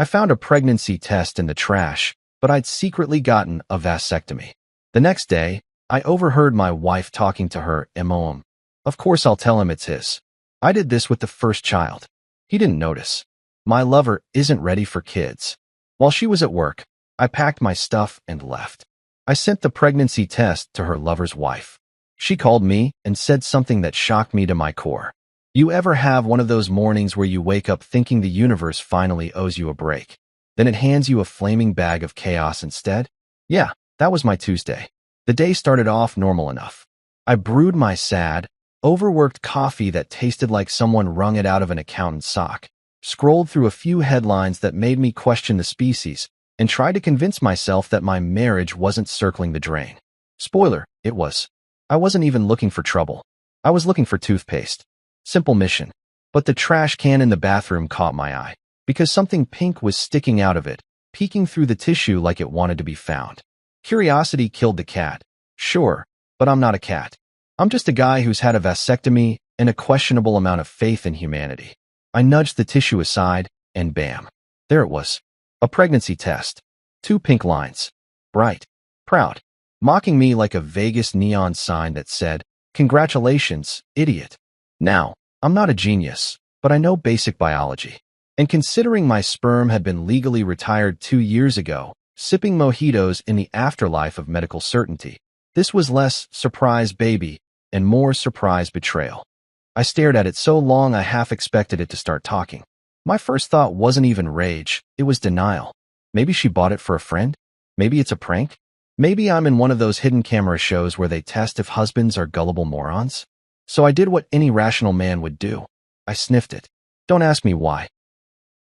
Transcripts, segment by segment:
I found a pregnancy test in the trash, but I'd secretly gotten a vasectomy. The next day, I overheard my wife talking to her MOM. Of course I'll tell him it's his. I did this with the first child. He didn't notice. My lover isn't ready for kids. While she was at work, I packed my stuff and left. I sent the pregnancy test to her lover's wife. She called me and said something that shocked me to my core. You ever have one of those mornings where you wake up thinking the universe finally owes you a break? Then it hands you a flaming bag of chaos instead? Yeah, that was my Tuesday. The day started off normal enough. I brewed my sad, overworked coffee that tasted like someone wrung it out of an accountant's sock, scrolled through a few headlines that made me question the species, and tried to convince myself that my marriage wasn't circling the drain. Spoiler, it was. I wasn't even looking for trouble. I was looking for toothpaste. Simple mission. But the trash can in the bathroom caught my eye, because something pink was sticking out of it, peeking through the tissue like it wanted to be found. Curiosity killed the cat. Sure, but I'm not a cat. I'm just a guy who's had a vasectomy and a questionable amount of faith in humanity. I nudged the tissue aside, and bam. There it was. A pregnancy test. 2 pink lines. Bright. Proud. Mocking me like a Vegas neon sign that said, "Congratulations, idiot." Now, I'm not a genius, but I know basic biology. And considering my sperm had been legally retired 2 years ago, sipping mojitos in the afterlife of medical certainty, this was less surprise baby and more surprise betrayal. I stared at it so long I half expected it to start talking. My first thought wasn't even rage, it was denial. Maybe she bought it for a friend? Maybe it's a prank? Maybe I'm in one of those hidden camera shows where they test if husbands are gullible morons? So I did what any rational man would do. I sniffed it. Don't ask me why.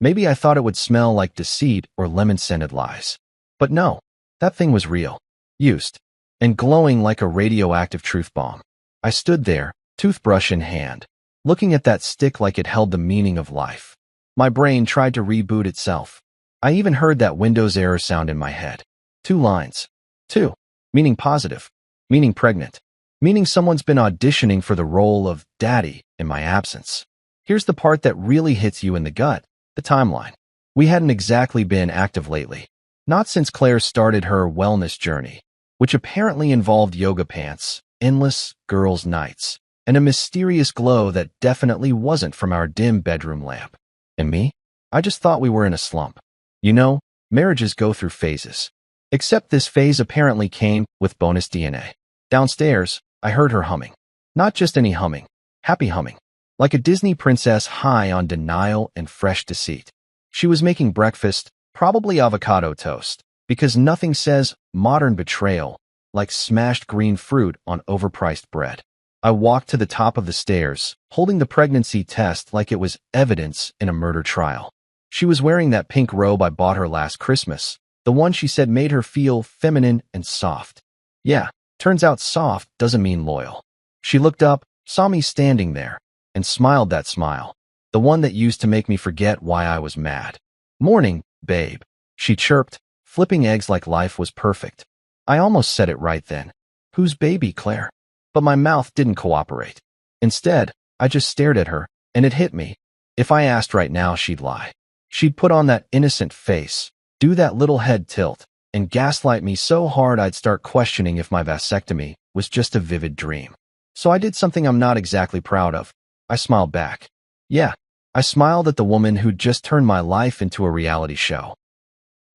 Maybe I thought it would smell like deceit or lemon-scented lies. But no, that thing was real, used, and glowing like a radioactive truth bomb. I stood there, toothbrush in hand, looking at that stick like it held the meaning of life. My brain tried to reboot itself. I even heard that Windows error sound in my head. 2 lines. 2. Meaning positive. Meaning pregnant. Meaning someone's been auditioning for the role of daddy in my absence. Here's the part that really hits you in the gut, the timeline. We hadn't exactly been active lately. Not since Claire started her wellness journey, which apparently involved yoga pants, endless girls' nights, and a mysterious glow that definitely wasn't from our dim bedroom lamp. And me? I just thought we were in a slump. You know, marriages go through phases. Except this phase apparently came with bonus DNA. Downstairs, I heard her humming. Not just any humming, happy humming. Like a Disney princess high on denial and fresh deceit. She was making breakfast, probably avocado toast, because nothing says modern betrayal like smashed green fruit on overpriced bread. I walked to the top of the stairs, holding the pregnancy test like it was evidence in a murder trial. She was wearing that pink robe I bought her last Christmas, the one she said made her feel feminine and soft. Yeah, turns out soft doesn't mean loyal. She looked up, saw me standing there, and smiled that smile, the one that used to make me forget why I was mad. "Morning, babe," she chirped, flipping eggs like life was perfect. I almost said it right then. "Whose baby, Claire?" But my mouth didn't cooperate. Instead, I just stared at her, and it hit me. If I asked right now, she'd lie. She'd put on that innocent face, do that little head tilt, and gaslight me so hard I'd start questioning if my vasectomy was just a vivid dream. So I did something I'm not exactly proud of. I smiled back. Yeah, I smiled at the woman who'd just turned my life into a reality show.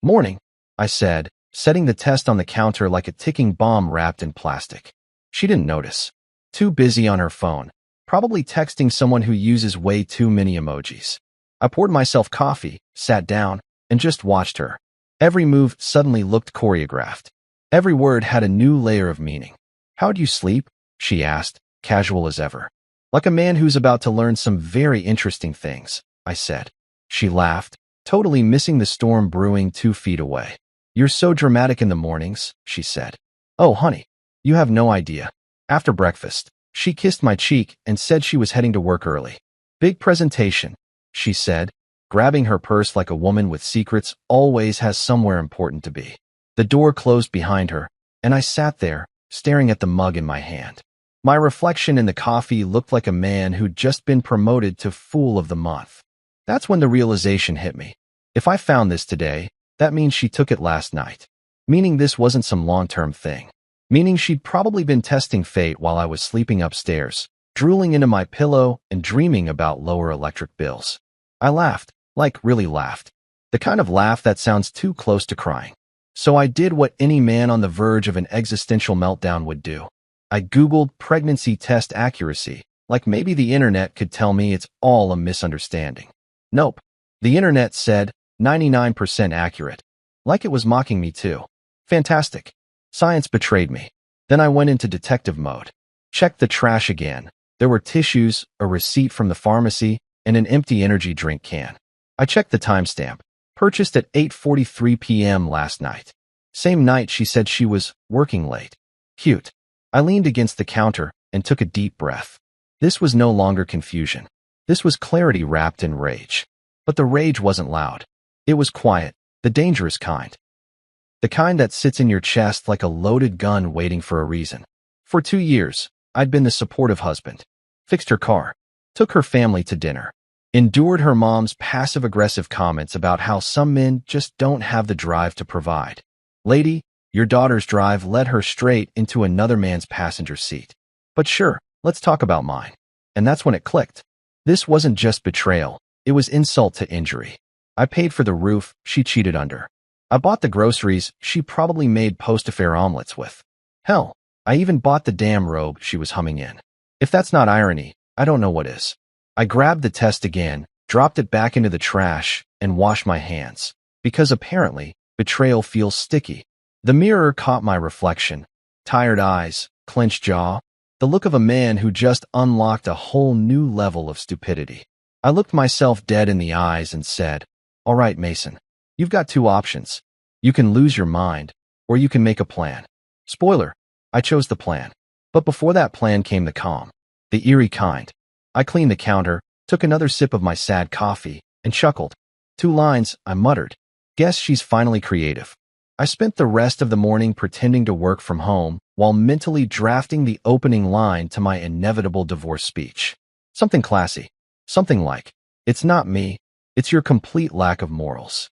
"Morning," I said, setting the test on the counter like a ticking bomb wrapped in plastic. She didn't notice. Too busy on her phone, probably texting someone who uses way too many emojis. I poured myself coffee, sat down, and just watched her. Every move suddenly looked choreographed. Every word had a new layer of meaning. "How'd you sleep?" she asked, casual as ever. "Like a man who's about to learn some very interesting things," I said. She laughed, totally missing the storm brewing 2 feet away. "You're so dramatic in the mornings," she said. "Oh, honey, you have no idea." After breakfast, she kissed my cheek and said she was heading to work early. "Big presentation," she said, grabbing her purse like a woman with secrets always has somewhere important to be. The door closed behind her, and I sat there, staring at the mug in my hand. My reflection in the coffee looked like a man who'd just been promoted to Fool of the Month. That's when the realization hit me. If I found this today, that means she took it last night. Meaning this wasn't some long-term thing. Meaning she'd probably been testing fate while I was sleeping upstairs, drooling into my pillow and dreaming about lower electric bills. I laughed, like really laughed. The kind of laugh that sounds too close to crying. So I did what any man on the verge of an existential meltdown would do. I Googled pregnancy test accuracy, like maybe the internet could tell me it's all a misunderstanding. Nope. The internet said 99% accurate. Like it was mocking me too. Fantastic. Science betrayed me. Then I went into detective mode. Checked the trash again. There were tissues, a receipt from the pharmacy, and an empty energy drink can. I checked the timestamp. Purchased at 8:43 p.m. last night. Same night she said she was working late. Cute. I leaned against the counter and took a deep breath. This was no longer confusion. This was clarity wrapped in rage. But the rage wasn't loud. It was quiet, the dangerous kind. The kind that sits in your chest like a loaded gun waiting for a reason. For 2 years, I'd been the supportive husband. Fixed her car. Took her family to dinner. Endured her mom's passive-aggressive comments about how some men just don't have the drive to provide. Lady, your daughter's drive led her straight into another man's passenger seat. But sure, let's talk about mine. And that's when it clicked. This wasn't just betrayal. It was insult to injury. I paid for the roof she cheated under. I bought the groceries she probably made post-affair omelets with. Hell, I even bought the damn robe she was humming in. If that's not irony, I don't know what is. I grabbed the test again, dropped it back into the trash, and washed my hands. Because apparently, betrayal feels sticky. The mirror caught my reflection. Tired eyes, clenched jaw. The look of a man who just unlocked a whole new level of stupidity. I looked myself dead in the eyes and said, "All right, Mason. You've got 2 options. You can lose your mind, or you can make a plan." Spoiler, I chose the plan. But before that plan came the calm. The eerie kind. I cleaned the counter, took another sip of my sad coffee, and chuckled. 2 lines, I muttered. Guess she's finally creative. I spent the rest of the morning pretending to work from home while mentally drafting the opening line to my inevitable divorce speech. Something classy. Something like, "It's not me, it's your complete lack of morals."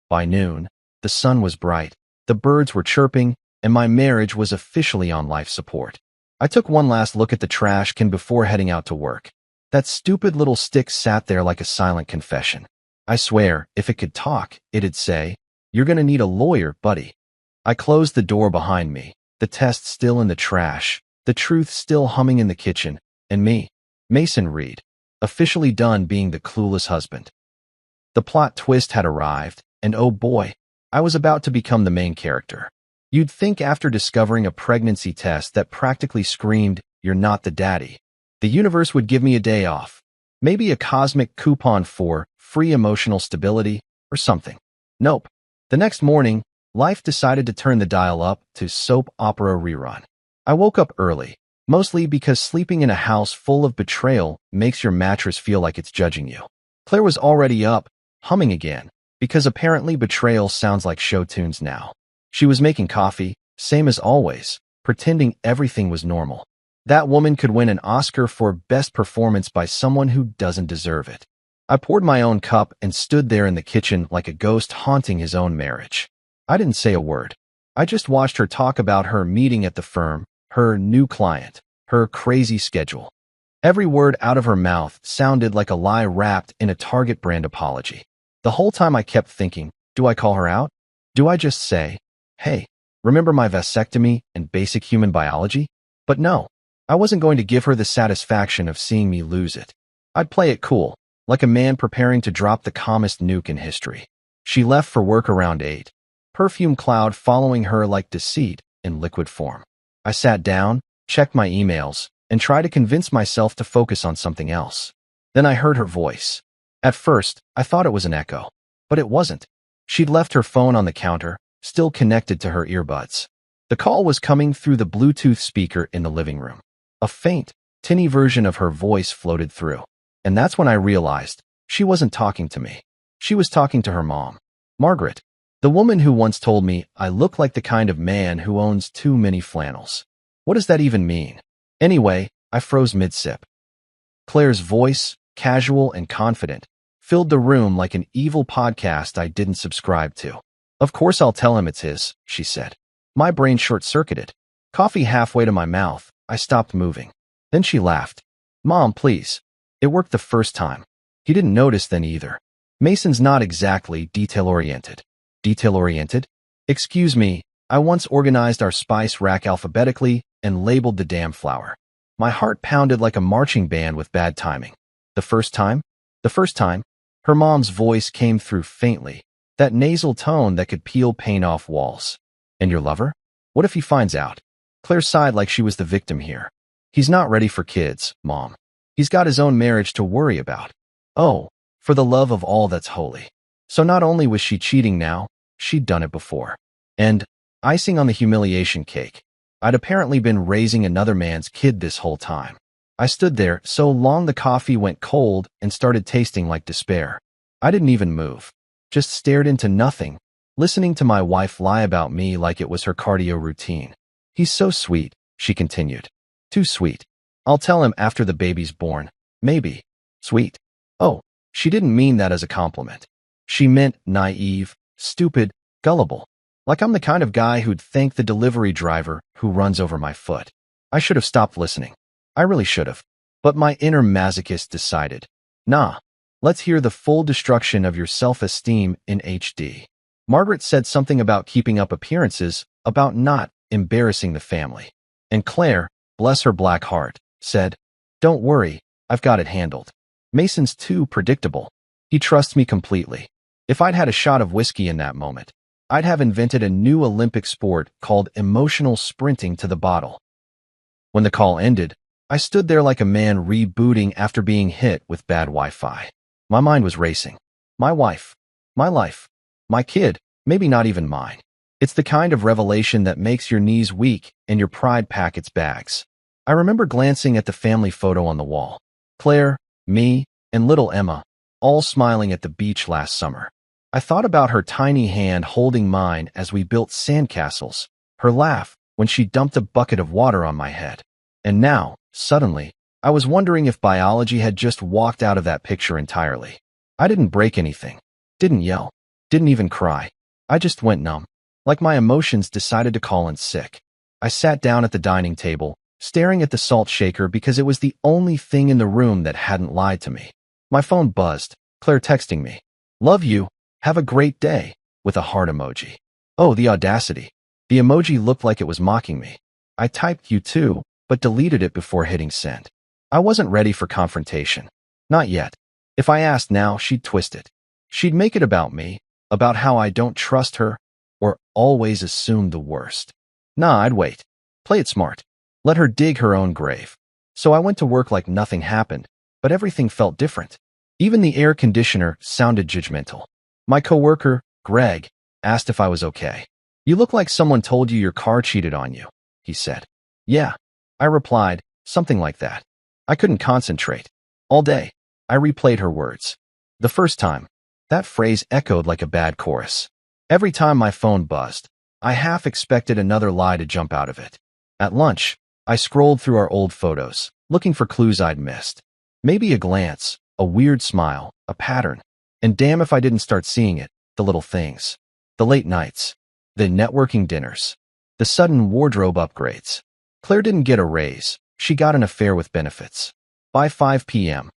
By noon, the sun was bright, the birds were chirping, and my marriage was officially on life support. I took one last look at the trash can before heading out to work. That stupid little stick sat there like a silent confession. I swear, if it could talk, it'd say, "You're gonna need a lawyer, buddy." I closed the door behind me, the test still in the trash, the truth still humming in the kitchen, and me, Mason Reed, officially done being the clueless husband. The plot twist had arrived, and oh boy, I was about to become the main character. You'd think after discovering a pregnancy test that practically screamed, "You're not the daddy," the universe would give me a day off. Maybe a cosmic coupon for free emotional stability or something. Nope. The next morning, life decided to turn the dial up to soap opera rerun. I woke up early, mostly because sleeping in a house full of betrayal makes your mattress feel like it's judging you. Claire was already up, humming again, because apparently betrayal sounds like show tunes now. She was making coffee, same as always, pretending everything was normal. That woman could win an Oscar for best performance by someone who doesn't deserve it. I poured my own cup and stood there in the kitchen like a ghost haunting his own marriage. I didn't say a word. I just watched her talk about her meeting at the firm, her new client, her crazy schedule. Every word out of her mouth sounded like a lie wrapped in a Target brand apology. The whole time I kept thinking, do I call her out? Do I just say, "Hey, remember my vasectomy and basic human biology?" But no, I wasn't going to give her the satisfaction of seeing me lose it. I'd play it cool, like a man preparing to drop the calmest nuke in history. She left for work around 8. Perfume cloud following her like deceit in liquid form. I sat down, checked my emails, and tried to convince myself to focus on something else. Then I heard her voice. At first, I thought it was an echo. But it wasn't. She'd left her phone on the counter, still connected to her earbuds. The call was coming through the Bluetooth speaker in the living room. A faint, tinny version of her voice floated through. And that's when I realized she wasn't talking to me. She was talking to her mom, Margaret, the woman who once told me I look like the kind of man who owns too many flannels. What does that even mean? Anyway, I froze mid-sip. Claire's voice, casual and confident, filled the room like an evil podcast I didn't subscribe to. Of course I'll tell him it's his, she said. My brain short-circuited. Coffee halfway to my mouth, I stopped moving. Then she laughed. Mom, please. It worked the first time. He didn't notice then either. Mason's not exactly detail-oriented. Detail-oriented? Excuse me, I once organized our spice rack alphabetically and labeled the damn flour. My heart pounded like a marching band with bad timing. The first time? The first time? Her mom's voice came through faintly, that nasal tone that could peel paint off walls. And your lover? What if he finds out? Claire sighed like she was the victim here. He's not ready for kids, Mom. He's got his own marriage to worry about. Oh, for the love of all that's holy. So not only was she cheating now, she'd done it before. And, icing on the humiliation cake, I'd apparently been raising another man's kid this whole time. I stood there so long the coffee went cold and started tasting like despair. I didn't even move. Just stared into nothing, listening to my wife lie about me like it was her cardio routine. He's so sweet, she continued. Too sweet. I'll tell him after the baby's born. Maybe. Sweet. Oh, she didn't mean that as a compliment. She meant naive, stupid, gullible. Like I'm the kind of guy who'd thank the delivery driver who runs over my foot. I should have stopped listening. I really should have. But my inner masochist decided, nah, let's hear the full destruction of your self-esteem in HD. Margaret said something about keeping up appearances, about not embarrassing the family. And Claire, bless her black heart, said, don't worry, I've got it handled. Mason's too predictable. He trusts me completely. If I'd had a shot of whiskey in that moment, I'd have invented a new Olympic sport called emotional sprinting to the bottle. When the call ended, I stood there like a man rebooting after being hit with bad Wi-Fi. My mind was racing. My wife. My life. My kid. Maybe not even mine. It's the kind of revelation that makes your knees weak and your pride pack its bags. I remember glancing at the family photo on the wall. Claire, me, and little Emma, all smiling at the beach last summer. I thought about her tiny hand holding mine as we built sandcastles, her laugh when she dumped a bucket of water on my head. And now, suddenly, I was wondering if biology had just walked out of that picture entirely. I didn't break anything, didn't yell, didn't even cry. I just went numb, like my emotions decided to call in sick. I sat down at the dining table, staring at the salt shaker because it was the only thing in the room that hadn't lied to me. My phone buzzed, Claire texting me. Love you. Have a great day, with a heart emoji. Oh, the audacity. The emoji looked like it was mocking me. I typed you too, but deleted it before hitting send. I wasn't ready for confrontation. Not yet. If I asked now, she'd twist it. She'd make it about me, about how I don't trust her, or always assume the worst. Nah, I'd wait. Play it smart. Let her dig her own grave. So I went to work like nothing happened, but everything felt different. Even the air conditioner sounded judgmental. My coworker, Greg, asked if I was okay. You look like someone told you your car cheated on you, he said. Yeah, I replied, something like that. I couldn't concentrate. All day, I replayed her words. The first time, that phrase echoed like a bad chorus. Every time my phone buzzed, I half expected another lie to jump out of it. At lunch, I scrolled through our old photos, looking for clues I'd missed. Maybe a glance, a weird smile, a pattern. And damn if I didn't start seeing it, the little things. The late nights. The networking dinners. The sudden wardrobe upgrades. Claire didn't get a raise. She got an affair with benefits. By 5 p.m.,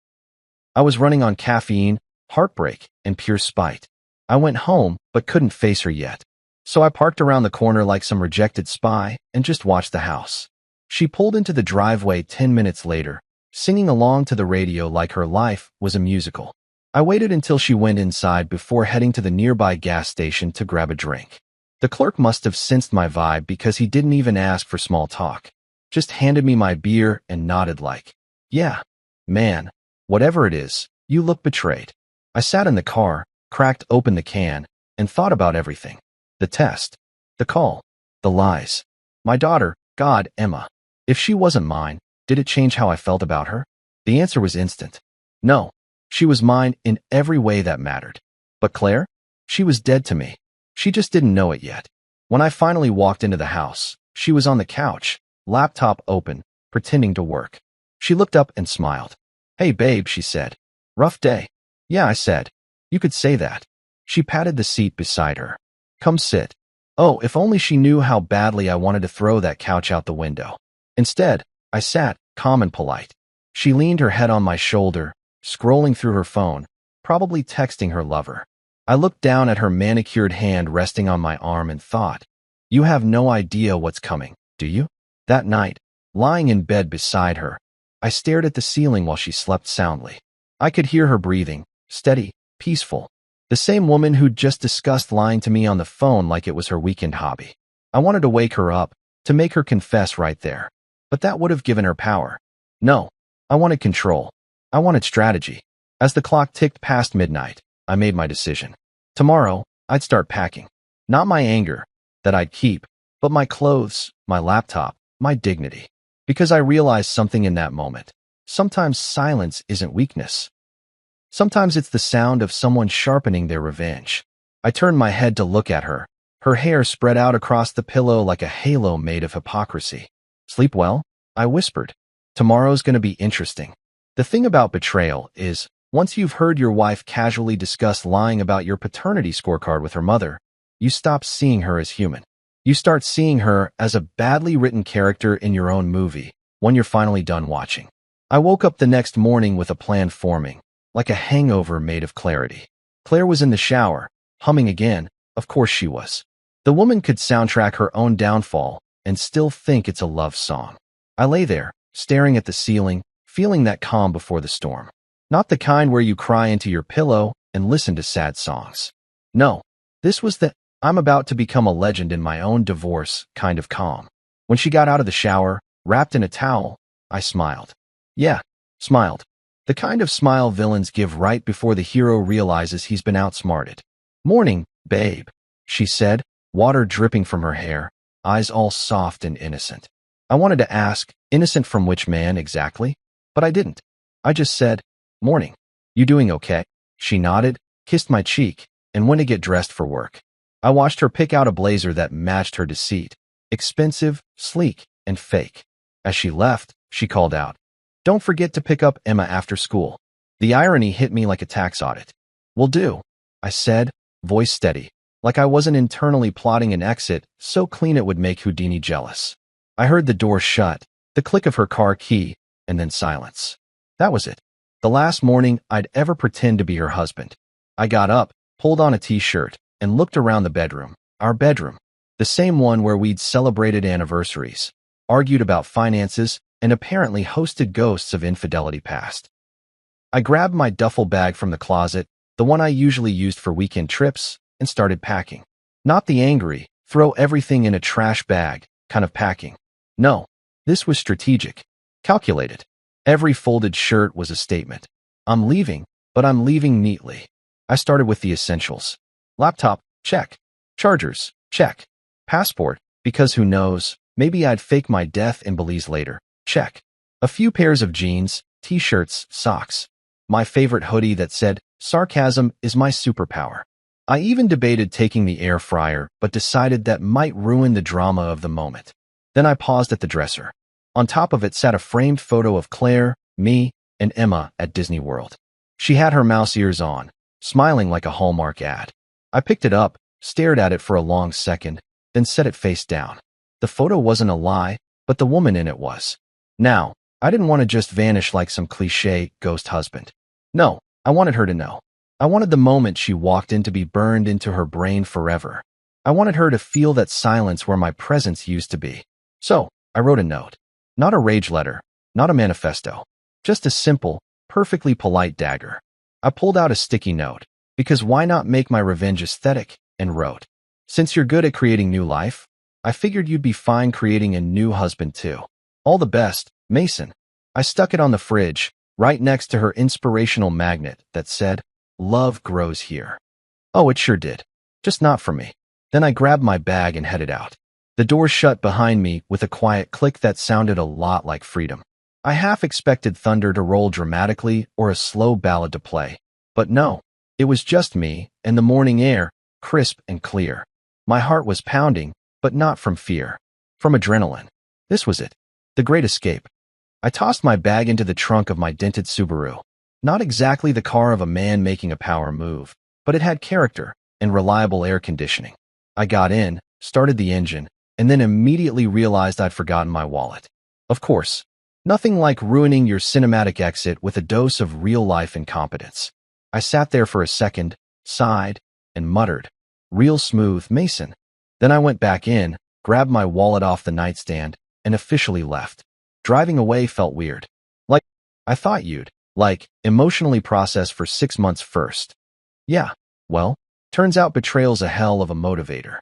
I was running on caffeine, heartbreak, and pure spite. I went home, but couldn't face her yet. So I parked around the corner like some rejected spy and just watched the house. She pulled into the driveway 10 minutes later, singing along to the radio like her life was a musical. I waited until she went inside before heading to the nearby gas station to grab a drink. The clerk must have sensed my vibe because he didn't even ask for small talk. Just handed me my beer and nodded like, yeah, man, whatever it is, you look betrayed. I sat in the car, cracked open the can, and thought about everything. The test, the call, the lies. My daughter, God, Emma. If she wasn't mine, did it change how I felt about her? The answer was instant. No. She was mine in every way that mattered. But Claire? She was dead to me. She just didn't know it yet. When I finally walked into the house, she was on the couch, laptop open, pretending to work. She looked up and smiled. Hey babe, she said. Rough day. Yeah, I said. You could say that. She patted the seat beside her. Come sit. Oh, if only she knew how badly I wanted to throw that couch out the window. Instead, I sat, calm and polite. She leaned her head on my shoulder, scrolling through her phone, probably texting her lover. I looked down at her manicured hand resting on my arm and thought, you have no idea what's coming, do you? That night, lying in bed beside her, I stared at the ceiling while she slept soundly. I could hear her breathing, steady, peaceful. The same woman who'd just discussed lying to me on the phone like it was her weekend hobby. I wanted to wake her up, to make her confess right there. But that would have given her power. No, I wanted control. I wanted strategy. As the clock ticked past midnight, I made my decision. Tomorrow, I'd start packing. Not my anger, that I'd keep, but my clothes, my laptop, my dignity. Because I realized something in that moment. Sometimes silence isn't weakness. Sometimes it's the sound of someone sharpening their revenge. I turned my head to look at her, her hair spread out across the pillow like a halo made of hypocrisy. Sleep well? I whispered. Tomorrow's gonna be interesting. The thing about betrayal is, once you've heard your wife casually discuss lying about your paternity scorecard with her mother, you stop seeing her as human. You start seeing her as a badly written character in your own movie, when you're finally done watching. I woke up the next morning with a plan forming, like a hangover made of clarity. Claire was in the shower, humming again. Of course she was. The woman could soundtrack her own downfall and still think it's a love song. I lay there, staring at the ceiling, feeling that calm before the storm. Not the kind where you cry into your pillow and listen to sad songs. No, this was the I'm about to become a legend in my own divorce kind of calm. When she got out of the shower, wrapped in a towel, I smiled. Yeah, smiled. The kind of smile villains give right before the hero realizes he's been outsmarted. Morning, babe, she said, water dripping from her hair, eyes all soft and innocent. I wanted to ask, innocent from which man exactly? But I didn't. I just said, morning. You doing okay? She nodded, kissed my cheek, and went to get dressed for work. I watched her pick out a blazer that matched her deceit. Expensive, sleek, and fake. As she left, she called out, don't forget to pick up Emma after school. The irony hit me like a tax audit. Will do, I said, voice steady, like I wasn't internally plotting an exit so clean it would make Houdini jealous. I heard the door shut, the click of her car key, and then silence. That was it. The last morning I'd ever pretend to be her husband. I got up, pulled on a t-shirt, and looked around the bedroom, our bedroom, the same one where we'd celebrated anniversaries, argued about finances, and apparently hosted ghosts of infidelity past. I grabbed my duffel bag from the closet, the one I usually used for weekend trips, and started packing. Not the angry, throw everything in a trash bag, kind of packing. No, this was strategic, calculated. Every folded shirt was a statement. I'm leaving, but I'm leaving neatly. I started with the essentials. Laptop, check. Chargers, check. Passport, because who knows, maybe I'd fake my death in Belize later, check. A few pairs of jeans, t-shirts, socks. My favorite hoodie that said, sarcasm is my superpower. I even debated taking the air fryer, but decided that might ruin the drama of the moment. Then I paused at the dresser. On top of it sat a framed photo of Claire, me, and Emma at Disney World. She had her mouse ears on, smiling like a Hallmark ad. I picked it up, stared at it for a long second, then set it face down. The photo wasn't a lie, but the woman in it was. Now, I didn't want to just vanish like some cliché ghost husband. No, I wanted her to know. I wanted the moment she walked in to be burned into her brain forever. I wanted her to feel that silence where my presence used to be. So, I wrote a note. Not a rage letter, not a manifesto. Just a simple, perfectly polite dagger. I pulled out a sticky note, because why not make my revenge aesthetic, and wrote, since you're good at creating new life, I figured you'd be fine creating a new husband too. All the best, Mason. I stuck it on the fridge, right next to her inspirational magnet that said, love grows here. Oh, it sure did. Just not for me. Then I grabbed my bag and headed out. The door shut behind me with a quiet click that sounded a lot like freedom. I half expected thunder to roll dramatically or a slow ballad to play. But no, it was just me and the morning air, crisp and clear. My heart was pounding, but not from fear. From adrenaline. This was it. The great escape. I tossed my bag into the trunk of my dented Subaru. Not exactly the car of a man making a power move, but it had character and reliable air conditioning. I got in, started the engine, and then immediately realized I'd forgotten my wallet. Of course, nothing like ruining your cinematic exit with a dose of real-life incompetence. I sat there for a second, sighed, and muttered, "Real smooth, Mason." Then I went back in, grabbed my wallet off the nightstand, and officially left. Driving away felt weird. Like, I thought you'd, emotionally process for 6 months first. Yeah, well, turns out betrayal's a hell of a motivator.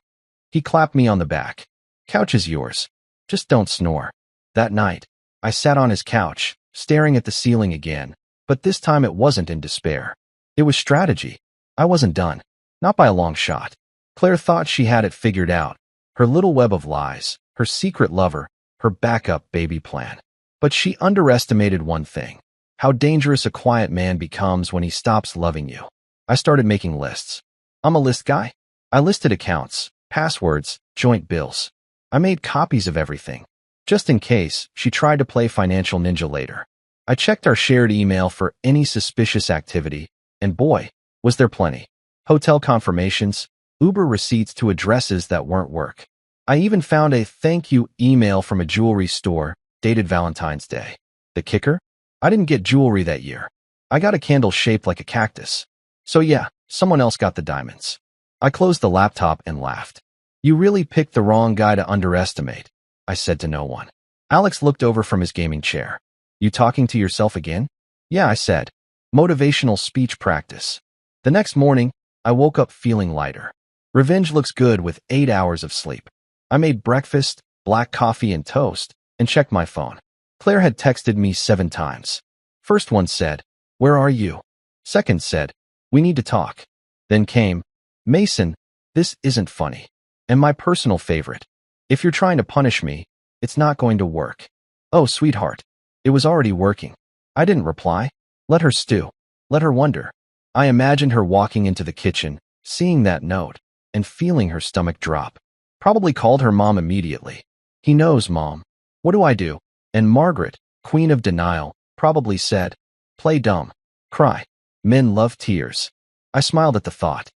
He clapped me on the back. Couch is yours. Just don't snore. That night, I sat on his couch, staring at the ceiling again, but this time it wasn't in despair. It was strategy. I wasn't done. Not by a long shot. Claire thought she had it figured out. Her little web of lies, her secret lover, her backup baby plan. But she underestimated one thing: how dangerous a quiet man becomes when he stops loving you. I started making lists. I'm a list guy. I listed accounts, passwords, joint bills. I made copies of everything, just in case she tried to play financial ninja later. I checked our shared email for any suspicious activity, and boy, was there plenty. Hotel confirmations, Uber receipts to addresses that weren't work. I even found a thank you email from a jewelry store, dated Valentine's Day. The kicker? I didn't get jewelry that year. I got a candle shaped like a cactus. So yeah, someone else got the diamonds. I closed the laptop and laughed. You really picked the wrong guy to underestimate, I said to no one. Alex looked over from his gaming chair. You talking to yourself again? Yeah, I said. Motivational speech practice. The next morning, I woke up feeling lighter. Revenge looks good with 8 hours of sleep. I made breakfast, black coffee and toast, and checked my phone. Claire had texted me 7 times. First one said, "Where are you?" Second said, "We need to talk." Then came, "Mason, this isn't funny." And my personal favorite, "If you're trying to punish me, it's not going to work." Oh, sweetheart. It was already working. I didn't reply. Let her stew. Let her wonder. I imagined her walking into the kitchen, seeing that note, and feeling her stomach drop. Probably called her mom immediately. He knows, Mom. What do I do? And Margaret, queen of denial, probably said, "Play dumb. Cry. Men love tears." I smiled at the thought.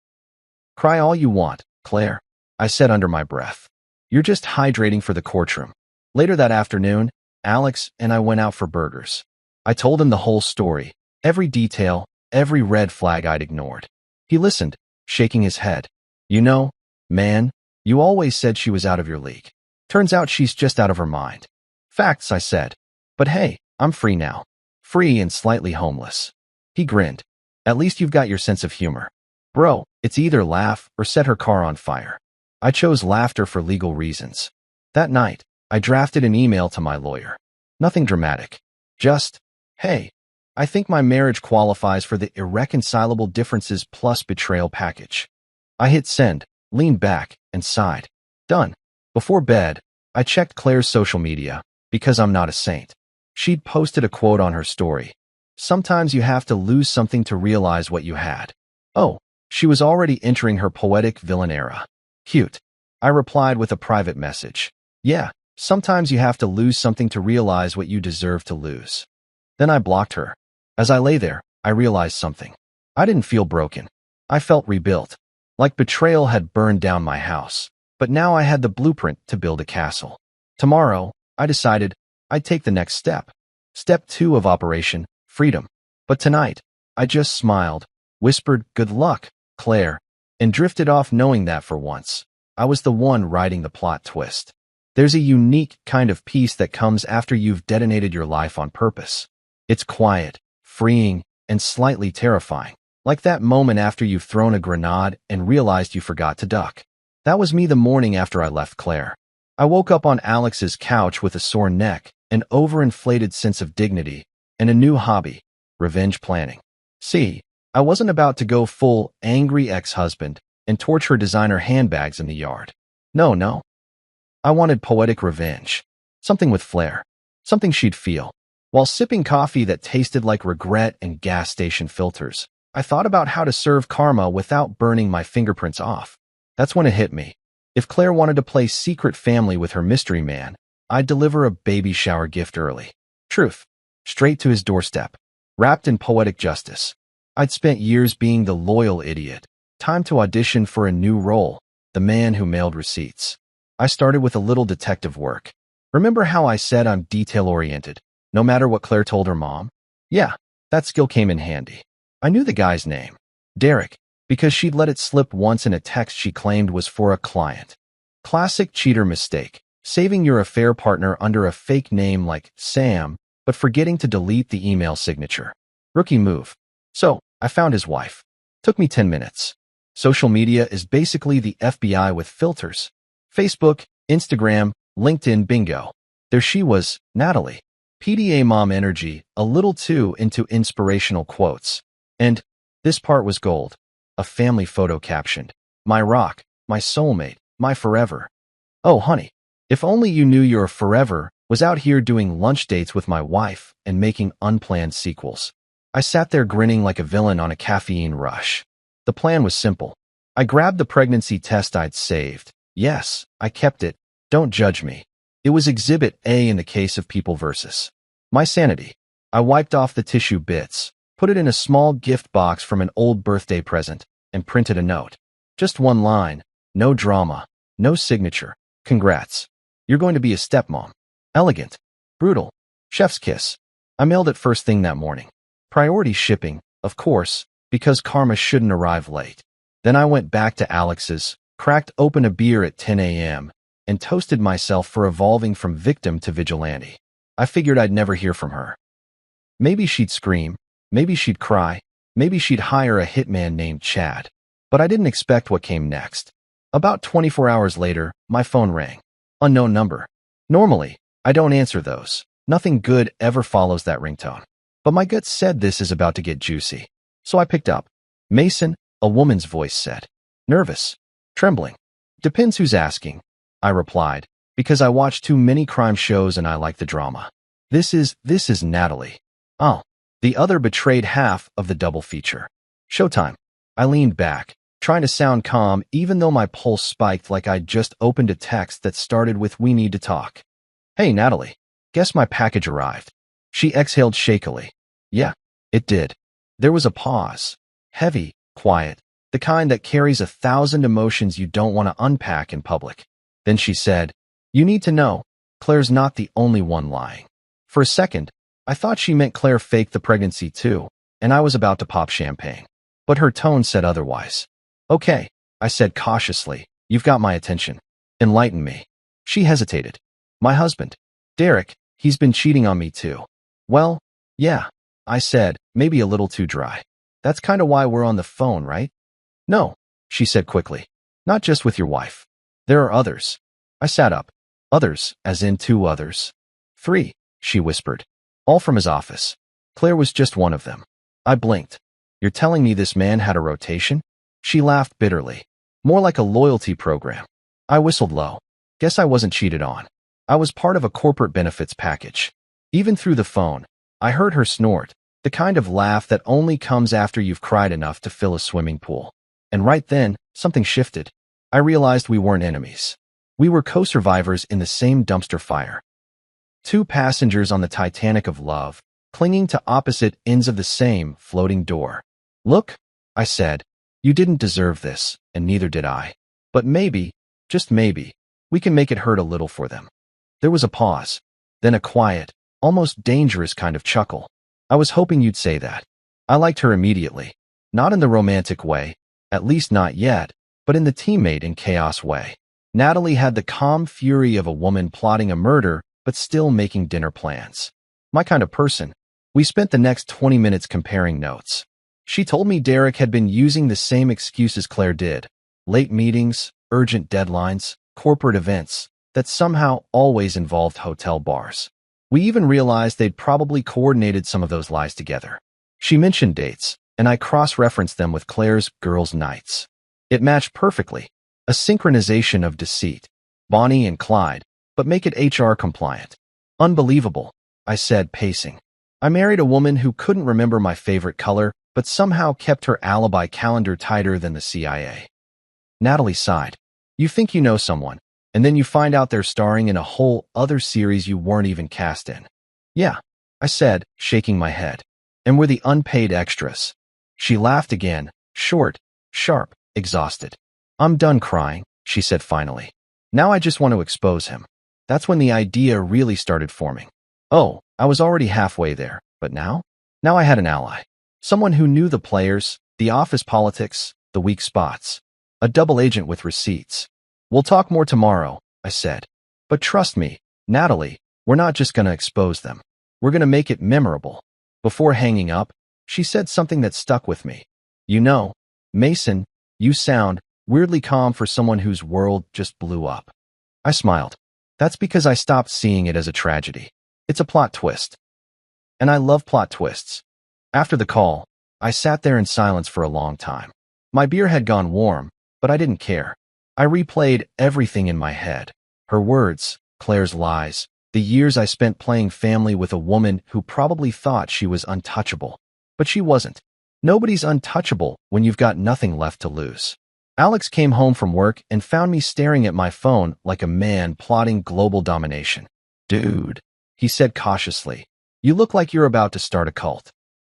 "Cry all you want, Claire," I said under my breath. "You're just hydrating for the courtroom." Later that afternoon, Alex and I went out for burgers. I told him the whole story, every detail, every red flag I'd ignored. He listened, shaking his head. "You know, man, you always said she was out of your league. Turns out she's just out of her mind." "Facts," I said. "But hey, I'm free now. Free and slightly homeless." He grinned. "At least you've got your sense of humor. Bro, it's either laugh or set her car on fire." I chose laughter for legal reasons. That night, I drafted an email to my lawyer. Nothing dramatic. Just, "Hey, I think my marriage qualifies for the irreconcilable differences plus betrayal package." I hit send, leaned back, and sighed. Done. Before bed, I checked Claire's social media, because I'm not a saint. She'd posted a quote on her story. "Sometimes you have to lose something to realize what you had." Oh, she was already entering her poetic villain era. Cute. I replied with a private message. "Yeah, sometimes you have to lose something to realize what you deserve to lose." Then I blocked her. As I lay there, I realized something. I didn't feel broken. I felt rebuilt. Like betrayal had burned down my house. But now I had the blueprint to build a castle. Tomorrow, I decided I'd take the next step. Step 2 of Operation Freedom. But tonight, I just smiled, whispered, "Good luck, Claire," and drifted off knowing that for once, I was the one writing the plot twist. There's a unique kind of peace that comes after you've detonated your life on purpose. It's quiet, freeing, and slightly terrifying. Like that moment after you've thrown a grenade and realized you forgot to duck. That was me the morning after I left Claire. I woke up on Alex's couch with a sore neck, an overinflated sense of dignity, and a new hobby, revenge planning. See, I wasn't about to go full angry ex-husband and torch her designer handbags in the yard. No. I wanted poetic revenge. Something with flair. Something she'd feel. While sipping coffee that tasted like regret and gas station filters, I thought about how to serve karma without burning my fingerprints off. That's when it hit me. If Claire wanted to play secret family with her mystery man, I'd deliver a baby shower gift early. Truth. Straight to his doorstep. wrapped in poetic justice. I'd spent years being the loyal idiot. Time to audition for a new role, the man who mailed receipts. I started with a little detective work. Remember how I said I'm detail-oriented, no matter what Claire told her mom? Yeah, that skill came in handy. I knew the guy's name, Derek, because she'd let it slip once in a text she claimed was for a client. Classic cheater mistake, saving your affair partner under a fake name like Sam, but forgetting to delete the email signature. Rookie move. So, I found his wife. Took me 10 minutes. Social media is basically the FBI with filters. Facebook, Instagram, LinkedIn, bingo. There she was, Natalie. PDA mom energy, a little too into inspirational quotes. And this part was gold. A family photo captioned, "My rock, my soulmate, my forever." Oh, honey, if only you knew your forever was out here doing lunch dates with my wife and making unplanned sequels. I sat there grinning like a villain on a caffeine rush. The plan was simple. I grabbed the pregnancy test I'd saved. Yes, I kept it. Don't judge me. It was Exhibit A in the case of People vs. My sanity. I wiped off the tissue bits, put it in a small gift box from an old birthday present, and printed a note. Just one line. No drama. No signature. Congrats. You're going to be a stepmom. Elegant. Brutal. Chef's kiss. I mailed it first thing that morning. Priority shipping, of course, because karma shouldn't arrive late. Then I went back to Alex's, cracked open a beer at 10 a.m., and toasted myself for evolving from victim to vigilante. I figured I'd never hear from her. Maybe she'd scream, maybe she'd cry, maybe she'd hire a hitman named Chad. But I didn't expect what came next. About 24 hours later, my phone rang. Unknown number. Normally, I don't answer those. Nothing good ever follows that ringtone. But my gut said this is about to get juicy. So I picked up. Mason, a woman's voice said. Nervous. Trembling. Depends who's asking. I replied, because I watch too many crime shows and I like the drama. This is Natalie. Oh, the other betrayed half of the double feature. Showtime. I leaned back, trying to sound calm even though my pulse spiked like I'd just opened a text that started with "We need to talk." Hey, Natalie. Guess my package arrived. She exhaled shakily. Yeah, it did. There was a pause. Heavy, quiet, the kind that carries 1,000 emotions you don't want to unpack in public. Then she said, "You need to know, Claire's not the only one lying." For a second, I thought she meant Claire faked the pregnancy too, and I was about to pop champagne. But her tone said otherwise. Okay, I said cautiously, you've got my attention. Enlighten me. She hesitated. My husband, Derek, he's been cheating on me too. Well, yeah, I said, maybe a little too dry. That's kind of why we're on the phone, right? No, she said quickly. Not just with your wife. There are others. I sat up. Others, as in 2 others. 3, she whispered. All from his office. Claire was just one of them. I blinked. You're telling me this man had a rotation? She laughed bitterly. More like a loyalty program. I whistled low. Guess I wasn't cheated on. I was part of a corporate benefits package. Even through the phone, I heard her snort, the kind of laugh that only comes after you've cried enough to fill a swimming pool. And right then, something shifted. I realized we weren't enemies. We were co-survivors in the same dumpster fire. 2 passengers on the Titanic of love, clinging to opposite ends of the same floating door. Look, I said, you didn't deserve this, and neither did I. But maybe, just maybe, we can make it hurt a little for them. There was a pause, then a quiet, almost dangerous kind of chuckle. I was hoping you'd say that. I liked her immediately. Not in the romantic way, at least not yet, but in the teammate in chaos way. Natalie had the calm fury of a woman plotting a murder, but still making dinner plans. My kind of person. We spent the next 20 minutes comparing notes. She told me Derek had been using the same excuses Claire did. Late meetings, urgent deadlines, corporate events, that somehow always involved hotel bars. We even realized they'd probably coordinated some of those lies together. She mentioned dates, and I cross-referenced them with Claire's girls' nights. It matched perfectly. A synchronization of deceit. Bonnie and Clyde, but make it HR compliant. Unbelievable, I said, pacing. I married a woman who couldn't remember my favorite color, but somehow kept her alibi calendar tighter than the CIA. Natalie sighed. You think you know someone, and then you find out they're starring in a whole other series you weren't even cast in. Yeah, I said, shaking my head. and we're the unpaid extras. She laughed again, short, sharp, exhausted. I'm done crying, she said finally. Now I just want to expose him. That's when the idea really started forming. Oh, I was already halfway there, but now? Now I had an ally. Someone who knew the players, the office politics, the weak spots. A double agent with receipts. We'll talk more tomorrow, I said. But trust me, Natalie, we're not just gonna expose them. We're gonna make it memorable. Before hanging up, she said something that stuck with me. You know, Mason, you sound weirdly calm for someone whose world just blew up. I smiled. That's because I stopped seeing it as a tragedy. It's a plot twist. And I love plot twists. After the call, I sat there in silence for a long time. My beer had gone warm, but I didn't care. I replayed everything in my head. Her words, Claire's lies, the years I spent playing family with a woman who probably thought she was untouchable. But she wasn't. Nobody's untouchable when you've got nothing left to lose. Alex came home from work and found me staring at my phone like a man plotting global domination. Dude, he said cautiously, you look like you're about to start a cult.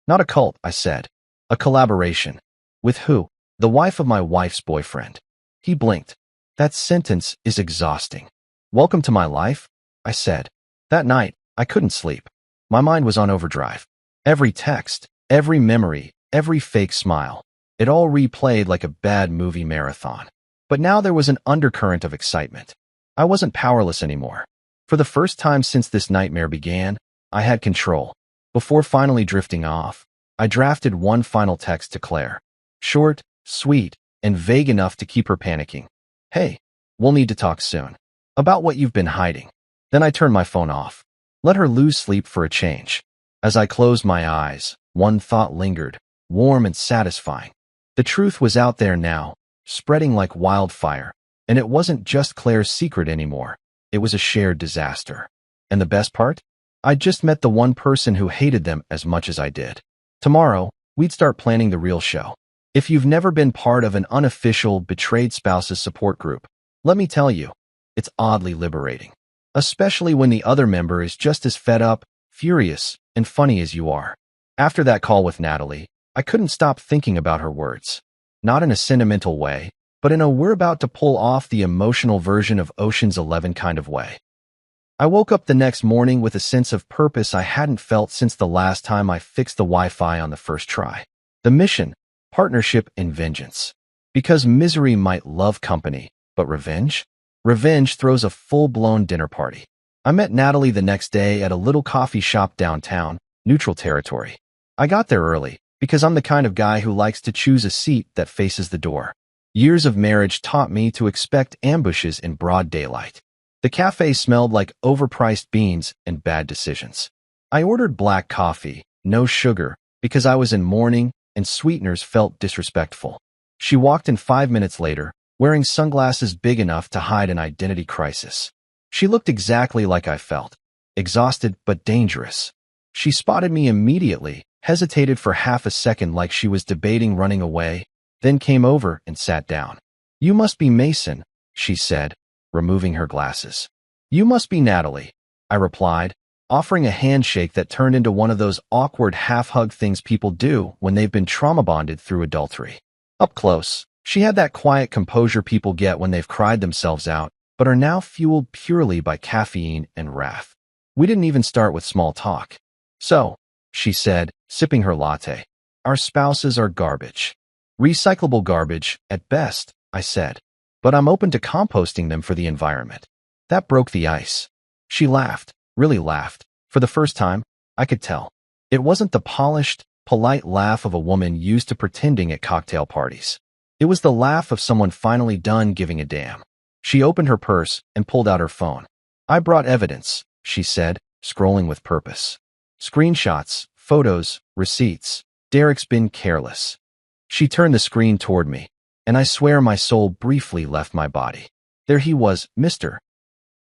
Not a cult, I said. A collaboration. With who? The wife of my wife's boyfriend. He blinked. That sentence is exhausting. Welcome to my life, I said. That night, I couldn't sleep. My mind was on overdrive. Every text, every memory, every fake smile. It all replayed like a bad movie marathon. But now there was an undercurrent of excitement. I wasn't powerless anymore. For the first time since this nightmare began, I had control. Before finally drifting off, I drafted one final text to Claire. Short, sweet, and vague enough to keep her panicking. Hey, we'll need to talk soon. About what you've been hiding. Then I turned my phone off. Let her lose sleep for a change. As I closed my eyes, one thought lingered, warm and satisfying. The truth was out there now, spreading like wildfire, and it wasn't just Claire's secret anymore. It was a shared disaster. And the best part? I'd just met the one person who hated them as much as I did. Tomorrow, we'd start planning the real show. If you've never been part of an unofficial betrayed spouses support group, let me tell you, it's oddly liberating. Especially when the other member is just as fed up, furious, and funny as you are. After that call with Natalie, I couldn't stop thinking about her words. Not in a sentimental way, but in a we're about to pull off the emotional version of Ocean's 11 kind of way. I woke up the next morning with a sense of purpose I hadn't felt since the last time I fixed the Wi-Fi on the first try. The mission, partnership, and vengeance. Because misery might love company, but revenge? Revenge throws a full-blown dinner party. I met Natalie the next day at a little coffee shop downtown, neutral territory. I got there early, because I'm the kind of guy who likes to choose a seat that faces the door. Years of marriage taught me to expect ambushes in broad daylight. The cafe smelled like overpriced beans and bad decisions. I ordered black coffee, no sugar, because I was in mourning and sweeteners felt disrespectful. She walked in 5 minutes later, wearing sunglasses big enough to hide an identity crisis. She looked exactly like I felt, exhausted but dangerous. She spotted me immediately, hesitated for half a second like she was debating running away, then came over and sat down. You must be Mason, she said, removing her glasses. You must be Natalie, I replied, offering a handshake that turned into one of those awkward half-hug things people do when they've been trauma-bonded through adultery. Up close, she had that quiet composure people get when they've cried themselves out, but are now fueled purely by caffeine and wrath. We didn't even start with small talk. So, she said, sipping her latte, our spouses are garbage. Recyclable garbage, at best, I said. But I'm open to composting them for the environment. That broke the ice. She laughed, really laughed. For the first time, I could tell. It wasn't the polished, polite laugh of a woman used to pretending at cocktail parties. It was the laugh of someone finally done giving a damn. She opened her purse and pulled out her phone. I brought evidence, she said, scrolling with purpose. Screenshots, photos, receipts. Derek's been careless. She turned the screen toward me, and I swear my soul briefly left my body. There he was, Mr.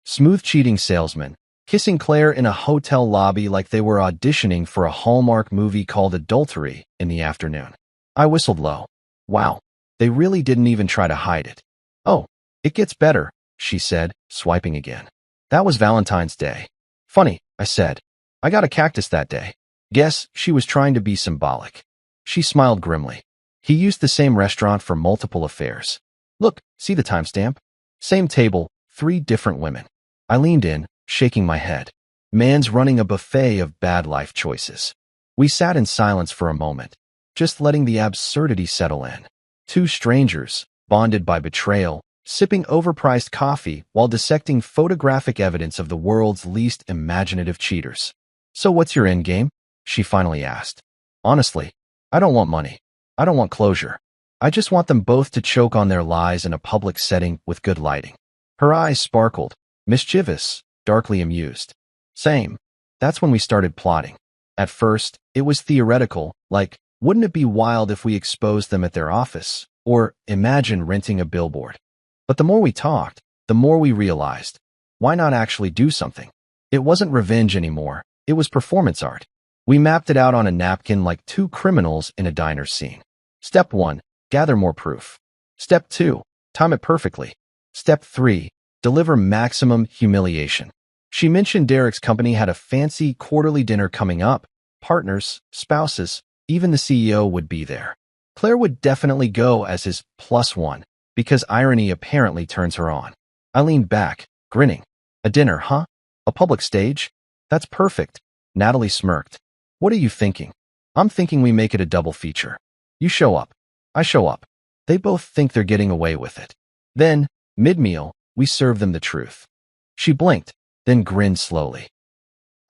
Smooth cheating salesman, kissing Claire in a hotel lobby like they were auditioning for a Hallmark movie called Adultery in the afternoon. I whistled low. Wow, they really didn't even try to hide it. Oh, it gets better, she said, swiping again. That was Valentine's Day. Funny, I said. I got a cactus that day. Guess she was trying to be symbolic. She smiled grimly. He used the same restaurant for multiple affairs. Look, see the timestamp? Same table, 3 different women. I leaned in, shaking my head. Man's running a buffet of bad life choices. We sat in silence for a moment, just letting the absurdity settle in. 2 strangers, bonded by betrayal, sipping overpriced coffee while dissecting photographic evidence of the world's least imaginative cheaters. So what's your endgame? She finally asked. Honestly, I don't want money. I don't want closure. I just want them both to choke on their lies in a public setting with good lighting. Her eyes sparkled, mischievous, darkly amused. Same. That's when we started plotting. At first, it was theoretical, like, wouldn't it be wild if we exposed them at their office? Or, imagine renting a billboard. But the more we talked, the more we realized, why not actually do something? It wasn't revenge anymore, it was performance art. We mapped it out on a napkin like 2 criminals in a diner scene. Step 1, gather more proof. Step 2, time it perfectly. Step 3, deliver maximum humiliation. She mentioned Derek's company had a fancy quarterly dinner coming up. Partners, spouses, even the CEO would be there. Claire would definitely go as his +1, because irony apparently turns her on. I leaned back, grinning. A dinner, huh? A public stage? That's perfect. Natalie smirked. What are you thinking? I'm thinking we make it a double feature. You show up. I show up. They both think they're getting away with it. Then, mid-meal, we serve them the truth. She blinked, then grinned slowly.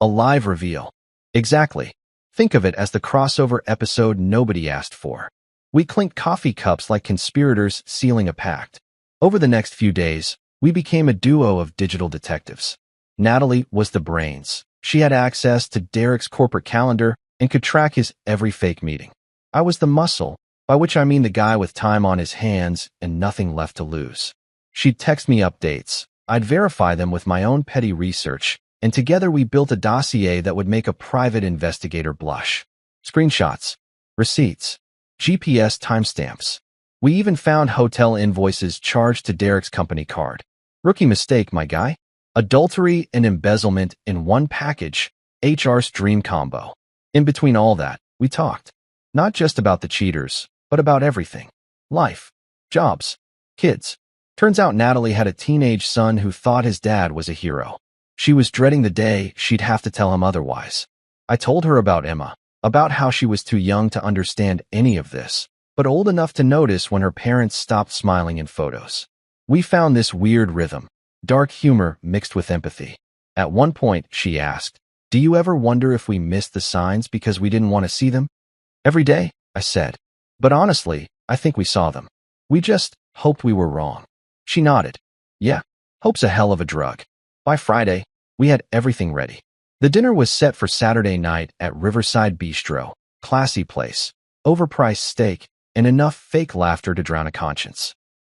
A live reveal. Exactly. Think of it as the crossover episode nobody asked for. We clinked coffee cups like conspirators sealing a pact. Over the next few days, we became a duo of digital detectives. Natalie was the brains. She had access to Derek's corporate calendar and could track his every fake meeting. I was the muscle, by which I mean the guy with time on his hands and nothing left to lose. She'd text me updates. I'd verify them with my own petty research, and together we built a dossier that would make a private investigator blush. Screenshots, receipts, GPS timestamps. We even found hotel invoices charged to Derek's company card. Rookie mistake, my guy. Adultery and embezzlement in one package, HR's dream combo. In between all that, we talked. Not just about the cheaters, but about everything. Life, jobs, kids. Turns out Natalie had a teenage son who thought his dad was a hero. She was dreading the day she'd have to tell him otherwise. I told her about Emma, about how she was too young to understand any of this, but old enough to notice when her parents stopped smiling in photos. We found this weird rhythm, dark humor mixed with empathy. At one point, she asked, "Do you ever wonder if we missed the signs because we didn't want to see them?" "Every day," I said. "But honestly, I think we saw them. We just hoped we were wrong." She nodded. "Yeah, hope's a hell of a drug." By Friday, we had everything ready. The dinner was set for Saturday night at Riverside Bistro, classy place, overpriced steak, and enough fake laughter to drown a conscience.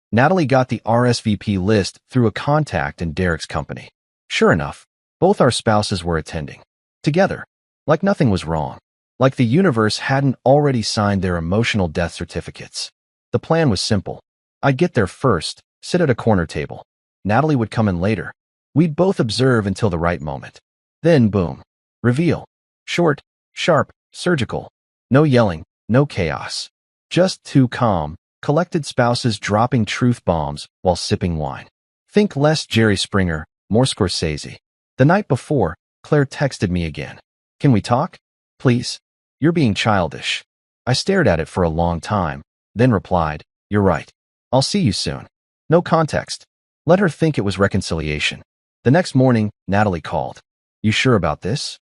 Natalie got the RSVP list through a contact in Derek's company. Sure enough, both our spouses were attending. Together, like nothing was wrong. Like the universe hadn't already signed their emotional death certificates. The plan was simple. I'd get there first, sit at a corner table. Natalie would come in later. We'd both observe until the right moment. Then, boom. Reveal. Short, sharp, surgical. No yelling, no chaos. Just 2 calm, collected spouses dropping truth bombs while sipping wine. Think less Jerry Springer, more Scorsese. The night before, Claire texted me again. "Can we talk? Please? You're being childish." I stared at it for a long time, then replied, "You're right. I'll see you soon." No context. Let her think it was reconciliation. The next morning, Natalie called. "You sure about this?"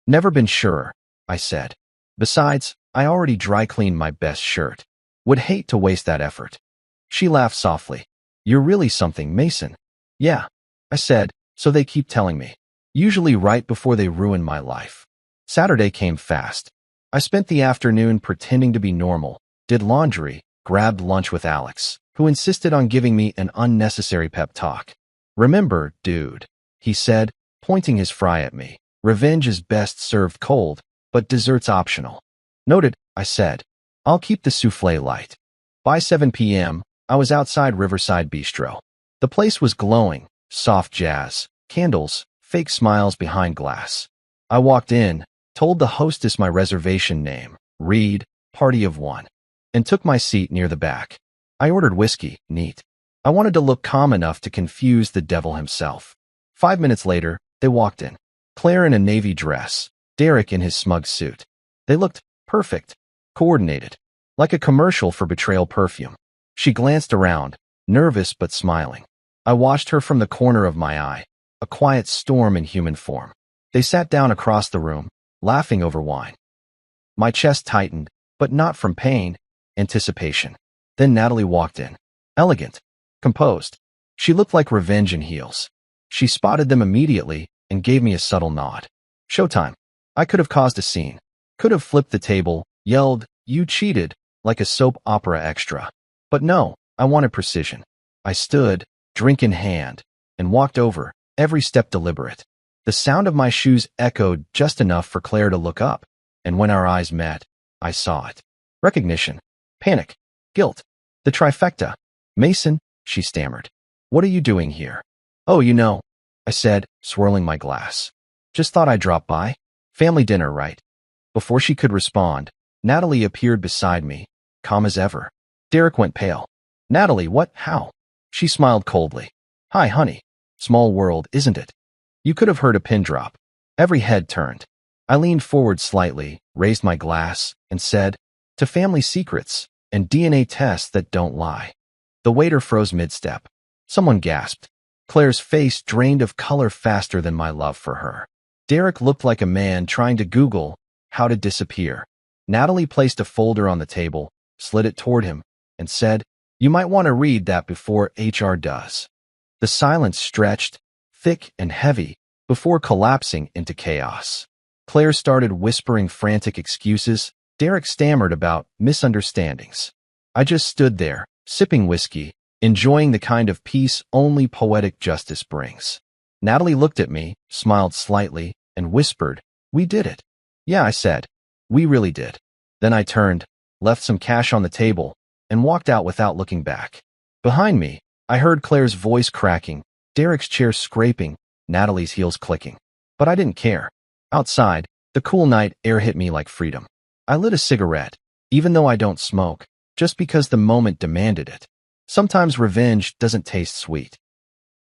"Never been surer," I said. "Besides, I already dry cleaned my best shirt. Would hate to waste that effort." She laughed softly. "You're really something, Mason." "Yeah," I said, "so they keep telling me. Usually right before they ruin my life." Saturday came fast. I spent the afternoon pretending to be normal, did laundry, grabbed lunch with Alex, who insisted on giving me an unnecessary pep talk. "Remember, dude," he said, pointing his fry at me. "Revenge is best served cold, but dessert's optional." "Noted," I said. "I'll keep the souffle light." By 7 p.m., I was outside Riverside Bistro. The place was glowing, soft jazz, candles, fake smiles behind glass. I walked in, told the hostess my reservation name, Reed, party of one, and took my seat near the back. I ordered whiskey, neat. I wanted to look calm enough to confuse the devil himself. 5 minutes later, they walked in. Claire in a navy dress, Derek in his smug suit. They looked perfect, coordinated, like a commercial for betrayal perfume. She glanced around, nervous but smiling. I watched her from the corner of my eye, a quiet storm in human form. They sat down across the room, laughing over wine. My chest tightened, but not from pain, anticipation. Then Natalie walked in. Elegant, composed. She looked like revenge in heels. She spotted them immediately and gave me a subtle nod. Showtime. I could have caused a scene. Could have flipped the table, yelled, "You cheated," like a soap opera extra. But no, I wanted precision. I stood, drink in hand, and walked over, every step deliberate. The sound of my shoes echoed just enough for Claire to look up, and when our eyes met, I saw it. Recognition, panic, guilt, the trifecta. "Mason," she stammered. "What are you doing here?" "Oh, you know," I said, swirling my glass. "Just thought I'd drop by. Family dinner, right?" Before she could respond, Natalie appeared beside me, calm as ever. Derek went pale. "Natalie, what? How?" She smiled coldly. "Hi, honey. Small world, isn't it?" You could have heard a pin drop. Every head turned. I leaned forward slightly, raised my glass, and said, "To family secrets and DNA tests that don't lie." The waiter froze mid-step. Someone gasped. Claire's face drained of color faster than my love for her. Derek looked like a man trying to Google how to disappear. Natalie placed a folder on the table, slid it toward him, and said, "You might want to read that before HR does." The silence stretched, thick and heavy, before collapsing into chaos. Claire started whispering frantic excuses. Derek stammered about misunderstandings. I just stood there, sipping whiskey, enjoying the kind of peace only poetic justice brings. Natalie looked at me, smiled slightly, and whispered, "We did it." "Yeah," I said. "We really did." Then I turned, left some cash on the table, and walked out without looking back. Behind me, I heard Claire's voice cracking, Derek's chair scraping, Natalie's heels clicking. But I didn't care. Outside, the cool night air hit me like freedom. I lit a cigarette, even though I don't smoke, just because the moment demanded it. Sometimes revenge doesn't taste sweet.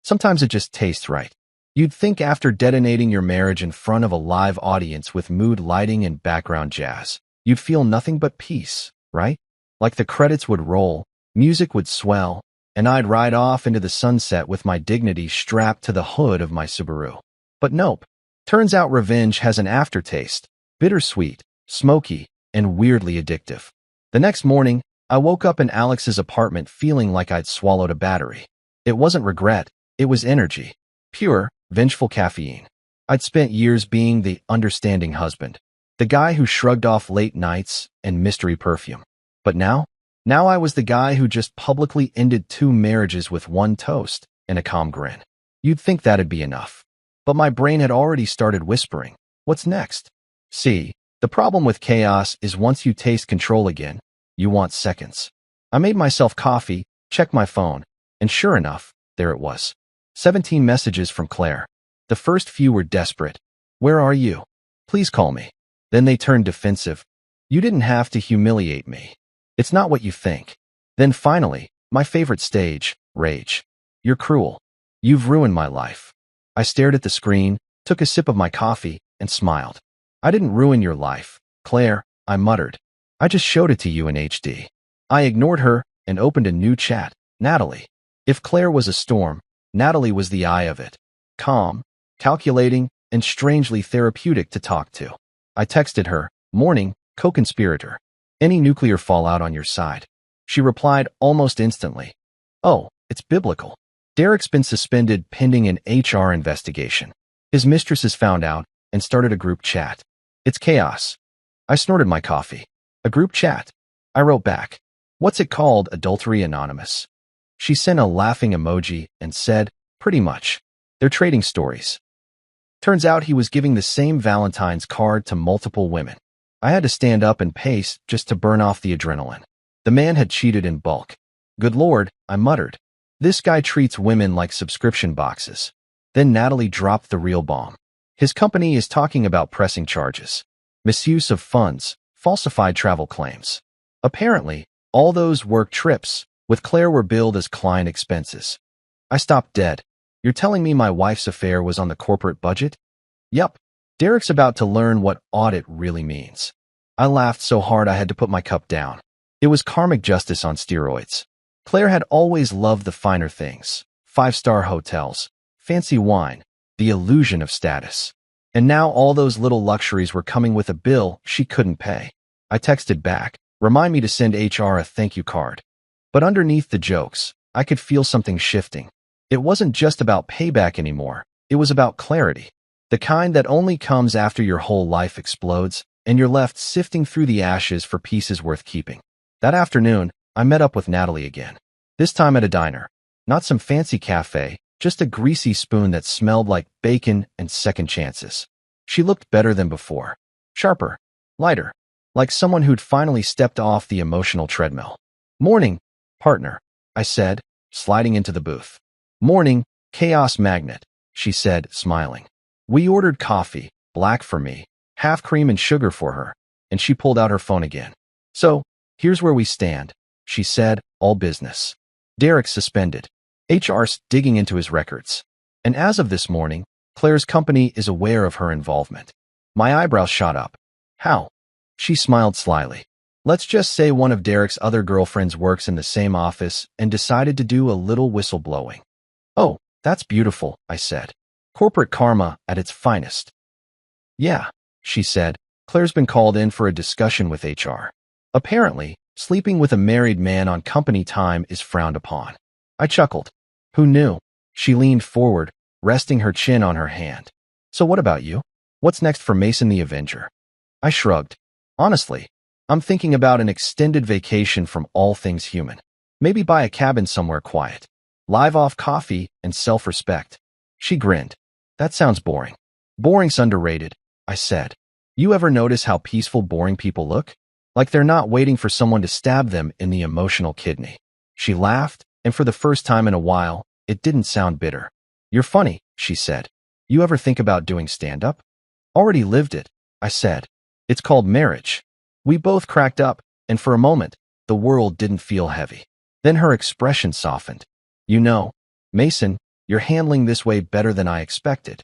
Sometimes it just tastes right. You'd think after detonating your marriage in front of a live audience with mood lighting and background jazz, you'd feel nothing but peace, right? Like the credits would roll, music would swell, and I'd ride off into the sunset with my dignity strapped to the hood of my Subaru. But nope. Turns out revenge has an aftertaste, bittersweet, smoky, and weirdly addictive. The next morning, I woke up in Alex's apartment feeling like I'd swallowed a battery. It wasn't regret, it was energy. Pure, vengeful caffeine. I'd spent years being the understanding husband, the guy who shrugged off late nights and mystery perfume. But now I was the guy who just publicly ended 2 marriages with 1 toast and a calm grin. You'd think that'd be enough. But my brain had already started whispering, what's next? See, the problem with chaos is once you taste control again, you want seconds. I made myself coffee, checked my phone, and sure enough, there it was. 17 messages from Claire. The first few were desperate. "Where are you? Please call me." Then they turned defensive. "You didn't have to humiliate me. It's not what you think." Then finally, my favorite stage, rage. "You're cruel. You've ruined my life." I stared at the screen, took a sip of my coffee, and smiled. "I didn't ruin your life, Claire," I muttered. "I just showed it to you in HD." I ignored her and opened a new chat. Natalie. If Claire was a storm, Natalie was the eye of it. Calm, calculating, and strangely therapeutic to talk to. I texted her, "Morning, co-conspirator. Any nuclear fallout on your side?" She replied almost instantly. "Oh, it's biblical. Derek's been suspended pending an HR investigation. His mistresses found out and started a group chat. It's chaos." I snorted my coffee. "A group chat?" I wrote back. "What's it called, Adultery Anonymous?" She sent a laughing emoji and said, "Pretty much. They're trading stories." Turns out he was giving the same Valentine's card to multiple women. I had to stand up and pace just to burn off the adrenaline. The man had cheated in bulk. Good Lord, I muttered. This guy treats women like subscription boxes. Then Natalie dropped the real bomb. His company is talking about pressing charges. misuse of funds, falsified travel claims. Apparently, all those work trips with Claire were billed as client expenses. I stopped dead. You're telling me my wife's affair was on the corporate budget? Yup. Derek's about to learn what audit really means. I laughed so hard I had to put my cup down. It was karmic justice on steroids. Claire had always loved the finer things. 5-star hotels, fancy wine, the illusion of status. And now all those little luxuries were coming with a bill she couldn't pay. I texted back, remind me to send HR a thank you card. But underneath the jokes, I could feel something shifting. It wasn't just about payback anymore. It was about clarity. The kind that only comes after your whole life explodes and you're left sifting through the ashes for pieces worth keeping. That afternoon, I met up with Natalie again. This time at a diner. Not some fancy cafe, just a greasy spoon that smelled like bacon and second chances. She looked better than before. Sharper. Lighter. Like someone who'd finally stepped off the emotional treadmill. Morning, partner, I said, sliding into the booth. Morning, chaos magnet, she said, smiling. We ordered coffee, black for me, half cream and sugar for her, and she pulled out her phone again. So, here's where we stand, she said, all business. Derek suspended. HR's digging into his records. And as of this morning, Claire's company is aware of her involvement. My eyebrows shot up. How? She smiled slyly. Let's just say one of Derek's other girlfriends works in the same office and decided to do a little whistleblowing. Oh, that's beautiful, I said. Corporate karma at its finest. Yeah, she said. Claire's been called in for a discussion with HR. Apparently, sleeping with a married man on company time is frowned upon. I chuckled. Who knew? She leaned forward, resting her chin on her hand. So what about you? What's next for Mason the Avenger? I shrugged. Honestly, I'm thinking about an extended vacation from all things human. Maybe buy a cabin somewhere quiet. Live off coffee and self-respect. She grinned. That sounds boring. Boring's underrated, I said. You ever notice how peaceful boring people look? Like they're not waiting for someone to stab them in the emotional kidney. She laughed, and for the first time in a while, it didn't sound bitter. You're funny, she said. You ever think about doing stand-up? Already lived it, I said. It's called marriage. We both cracked up, and for a moment, the world didn't feel heavy. Then her expression softened. You know, Mason, you're handling this way better than I expected.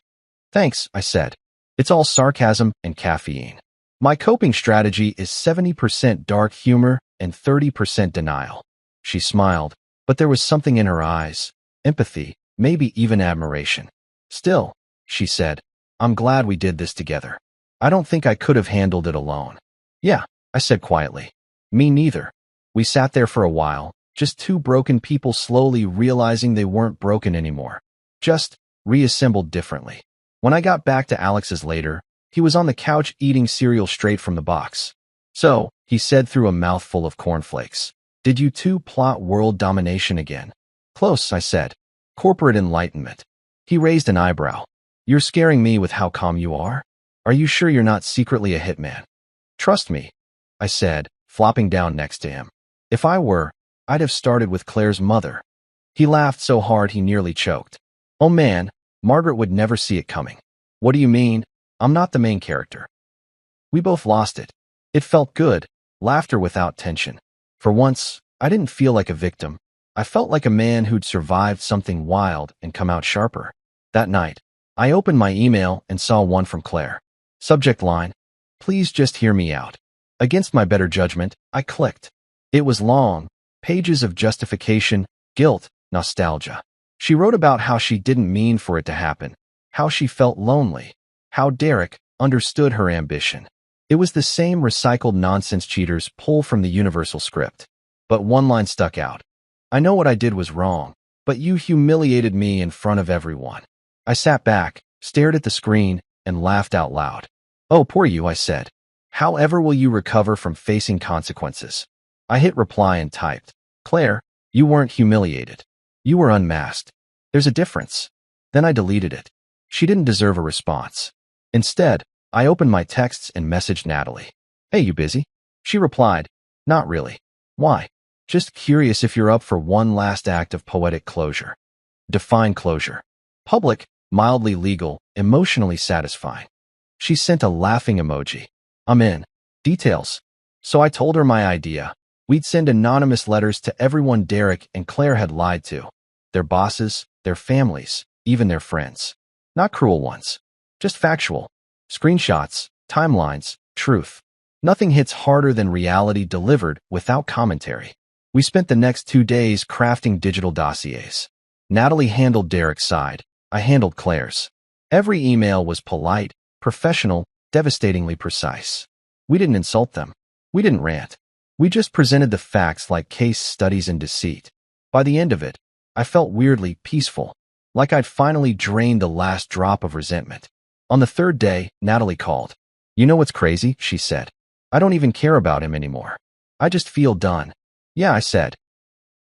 Thanks, I said. It's all sarcasm and caffeine. My coping strategy is 70% dark humor and 30% denial. She smiled, but there was something in her eyes, empathy, maybe even admiration. Still, she said, I'm glad we did this together. I don't think I could have handled it alone. Yeah, I said quietly. Me neither. We sat there for a while, just two broken people slowly realizing they weren't broken anymore. Just reassembled differently. When I got back to Alex's later, he was on the couch eating cereal straight from the box. So, he said through a mouthful of cornflakes, did you two plot world domination again? Close, I said. Corporate enlightenment. He raised an eyebrow. You're scaring me with how calm you are? Are you sure you're not secretly a hitman? Trust me, I said, flopping down next to him. If I were, I'd have started with Claire's mother. He laughed so hard he nearly choked. Oh man, Margaret would never see it coming. What do you mean? I'm not the main character. We both lost it. It felt good, laughter without tension. For once, I didn't feel like a victim. I felt like a man who'd survived something wild and come out sharper. That night, I opened my email and saw one from Claire. Subject line, please just hear me out. Against my better judgment, I clicked. It was long, pages of justification, guilt, nostalgia. She wrote about how she didn't mean for it to happen, how she felt lonely, how Derek understood her ambition. It was the same recycled nonsense cheaters pull from the universal script. But one line stuck out. I know what I did was wrong, but you humiliated me in front of everyone. I sat back, stared at the screen, and laughed out loud. Oh, poor you, I said. However will you recover from facing consequences? I hit reply and typed, Claire, you weren't humiliated. You were unmasked. There's a difference. Then I deleted it. She didn't deserve a response. Instead, I opened my texts and messaged Natalie. Hey, you busy? She replied, not really. Why? Just curious if you're up for one last act of poetic closure. Define closure. Public, mildly legal, emotionally satisfying. She sent a laughing emoji. I'm in. Details. So I told her my idea. We'd send anonymous letters to everyone Derek and Claire had lied to. Their bosses, their families, even their friends. Not cruel ones. Just factual. Screenshots, timelines, truth. Nothing hits harder than reality delivered without commentary. We spent the next 2 days crafting digital dossiers. Natalie handled Derek's side. I handled Claire's. Every email was polite, professional, devastatingly precise. We didn't insult them. We didn't rant. We just presented the facts like case studies in deceit. By the end of it, I felt weirdly peaceful, like I'd finally drained the last drop of resentment. On the 3rd day, Natalie called. You know what's crazy? She said. I don't even care about him anymore. I just feel done. Yeah, I said.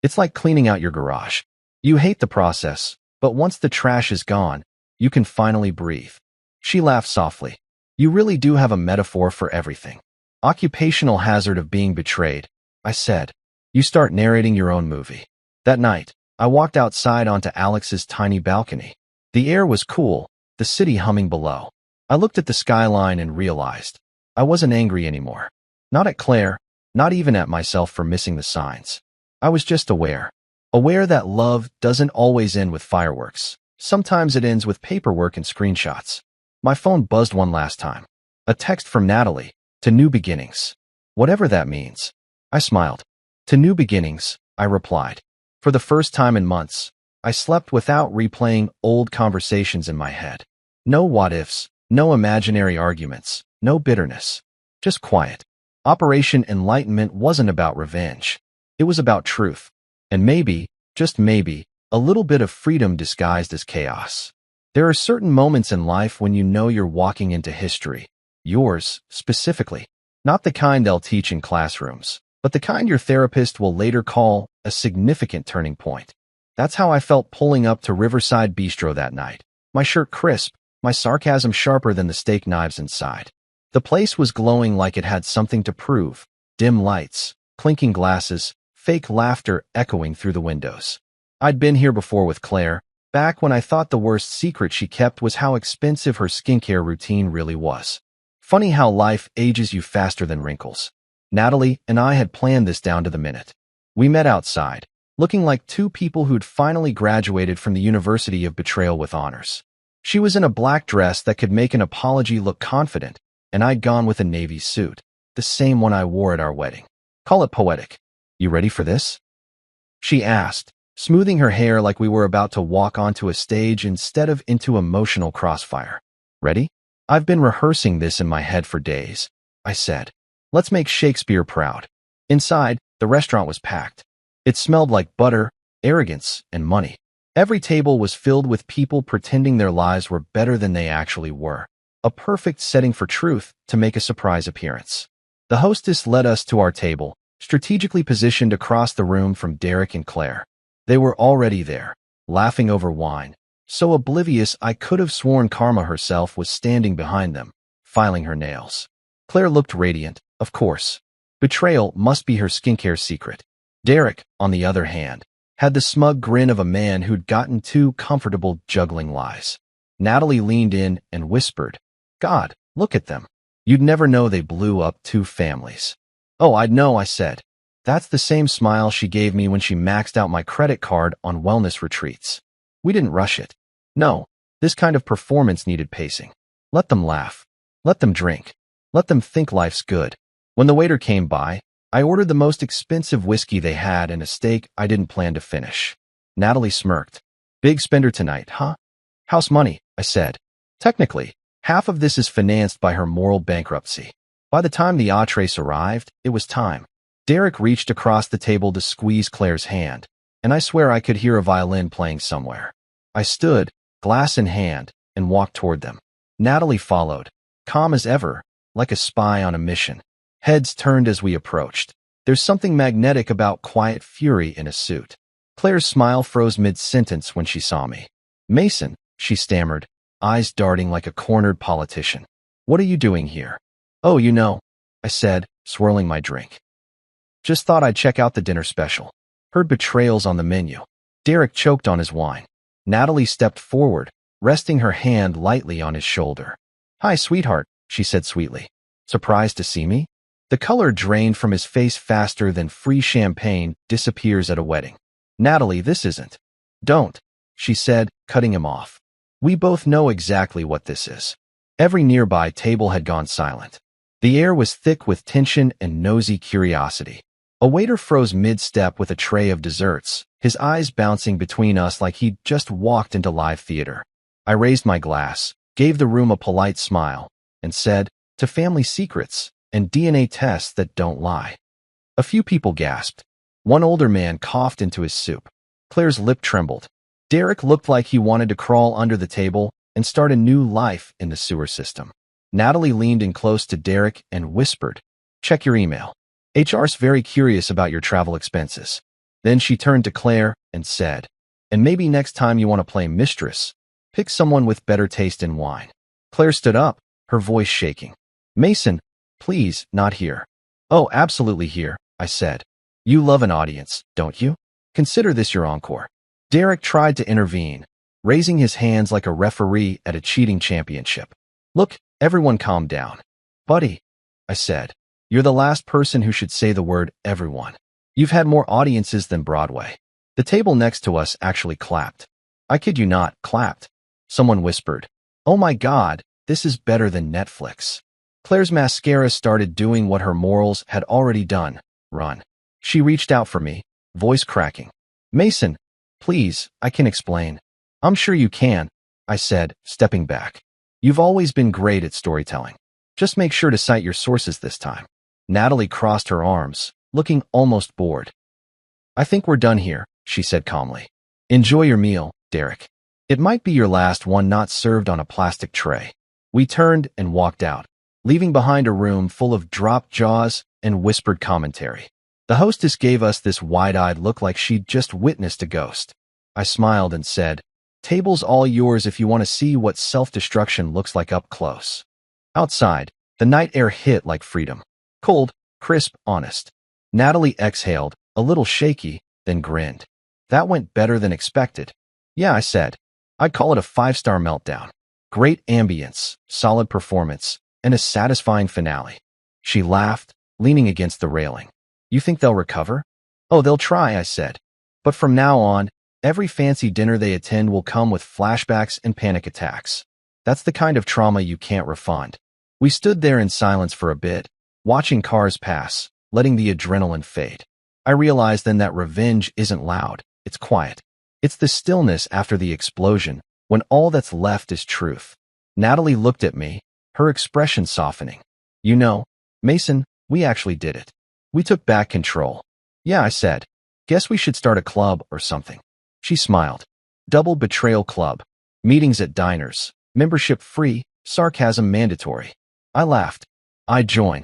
It's like cleaning out your garage. You hate the process, but once the trash is gone, you can finally breathe. She laughed softly. You really do have a metaphor for everything. Occupational hazard of being betrayed, I said. You start narrating your own movie. That night, I walked outside onto Alex's tiny balcony. The air was cool, the city humming below. I looked at the skyline and realized I wasn't angry anymore. Not at Claire, not even at myself for missing the signs. I was just aware. Aware that love doesn't always end with fireworks. Sometimes it ends with paperwork and screenshots. My phone buzzed one last time. A text from Natalie. To new beginnings. Whatever that means. I smiled. To new beginnings, I replied. For the first time in months, I slept without replaying old conversations in my head. No what-ifs, no imaginary arguments, no bitterness. Just quiet. Operation Enlightenment wasn't about revenge. It was about truth. And maybe, just maybe, a little bit of freedom disguised as chaos. There are certain moments in life when you know you're walking into history. Yours, specifically. Not the kind they'll teach in classrooms, but the kind your therapist will later call a significant turning point. That's how I felt pulling up to Riverside Bistro that night. My shirt crisp, my sarcasm sharper than the steak knives inside. The place was glowing like it had something to prove. Dim lights, clinking glasses, fake laughter echoing through the windows. I'd been here before with Claire, back when I thought the worst secret she kept was how expensive her skincare routine really was. Funny how life ages you faster than wrinkles. Natalie and I had planned this down to the minute. We met outside, looking like two people who'd finally graduated from the University of Betrayal with honors. She was in a black dress that could make an apology look confident, and I'd gone with a navy suit, the same one I wore at our wedding. Call it poetic. You ready for this? She asked, smoothing her hair like we were about to walk onto a stage instead of into emotional crossfire. Ready? I've been rehearsing this in my head for days, I said. Let's make Shakespeare proud. Inside, the restaurant was packed. It smelled like butter, arrogance, and money. Every table was filled with people pretending their lives were better than they actually were. A perfect setting for truth to make a surprise appearance. The hostess led us to our table, strategically positioned across the room from Derek and Claire. They were already there, laughing over wine. So oblivious I could have sworn Karma herself was standing behind them, filing her nails. Claire looked radiant, of course. Betrayal must be her skincare secret. Derek, on the other hand, had the smug grin of a man who'd gotten too comfortable juggling lies. Natalie leaned in and whispered, God, look at them. You'd never know they blew up 2 families. Oh, I'd know, I said. That's the same smile she gave me when she maxed out my credit card on wellness retreats. We didn't rush it. No, this kind of performance needed pacing. Let them laugh. Let them drink. Let them think life's good. When the waiter came by, I ordered the most expensive whiskey they had and a steak I didn't plan to finish. Natalie smirked. Big spender tonight, huh? House money, I said. Technically, half of this is financed by her moral bankruptcy. By the time the entrees arrived, it was time. Derek reached across the table to squeeze Claire's hand, and I swear I could hear a violin playing somewhere. I stood, glass in hand, and walked toward them. Natalie followed, calm as ever, like a spy on a mission. Heads turned as we approached. There's something magnetic about quiet fury in a suit. Claire's smile froze mid-sentence when she saw me. Mason, she stammered, eyes darting like a cornered politician. What are you doing here? Oh, you know, I said, swirling my drink. Just thought I'd check out the dinner special. Heard betrayal's on the menu. Derek choked on his wine. Natalie stepped forward, resting her hand lightly on his shoulder. Hi, sweetheart, she said sweetly. Surprised to see me? The color drained from his face faster than free champagne disappears at a wedding. Natalie, this isn't. Don't, she said, cutting him off. We both know exactly what this is. Every nearby table had gone silent. The air was thick with tension and nosy curiosity. A waiter froze mid-step with a tray of desserts, his eyes bouncing between us like he'd just walked into live theater. I raised my glass, gave the room a polite smile, and said, to family secrets and DNA tests that don't lie. A few people gasped. One older man coughed into his soup. Claire's lip trembled. Derek looked like he wanted to crawl under the table and start a new life in the sewer system. Natalie leaned in close to Derek and whispered, check your email. HR's very curious about your travel expenses. Then she turned to Claire and said, and maybe next time you want to play mistress, pick someone with better taste in wine. Claire stood up, her voice shaking. Mason, please, not here. Oh, absolutely here, I said. You love an audience, don't you? Consider this your encore. Derek tried to intervene, raising his hands like a referee at a cheating championship. Look, everyone calm down. Buddy, I said, you're the last person who should say the word everyone. You've had more audiences than Broadway. The table next to us actually clapped. I kid you not, clapped. Someone whispered, oh my God, this is better than Netflix. Claire's mascara started doing what her morals had already done, run. She reached out for me, voice cracking. Mason, please, I can explain. I'm sure you can, I said, stepping back. You've always been great at storytelling. Just make sure to cite your sources this time. Natalie crossed her arms, looking almost bored. I think we're done here, she said calmly. Enjoy your meal, Derek. It might be your last one not served on a plastic tray. We turned and walked out, leaving behind a room full of dropped jaws and whispered commentary. The hostess gave us this wide-eyed look like she'd just witnessed a ghost. I smiled and said, table's all yours if you want to see what self-destruction looks like up close. Outside, the night air hit like freedom. Cold, crisp, honest. Natalie exhaled, a little shaky, then grinned. That went better than expected. Yeah, I said. I'd call it a 5-star meltdown. Great ambience, solid performance, and a satisfying finale. She laughed, leaning against the railing. You think they'll recover? Oh, they'll try, I said. But from now on, every fancy dinner they attend will come with flashbacks and panic attacks. That's the kind of trauma you can't refund. We stood there in silence for a bit, watching cars pass, letting the adrenaline fade. I realized then that revenge isn't loud, it's quiet. It's the stillness after the explosion, when all that's left is truth. Natalie looked at me, her expression softening. You know, Mason, we actually did it. We took back control. Yeah, I said. Guess we should start a club or something. She smiled. Double Betrayal Club. Meetings at diners. Membership free, sarcasm mandatory. I laughed. I'd join.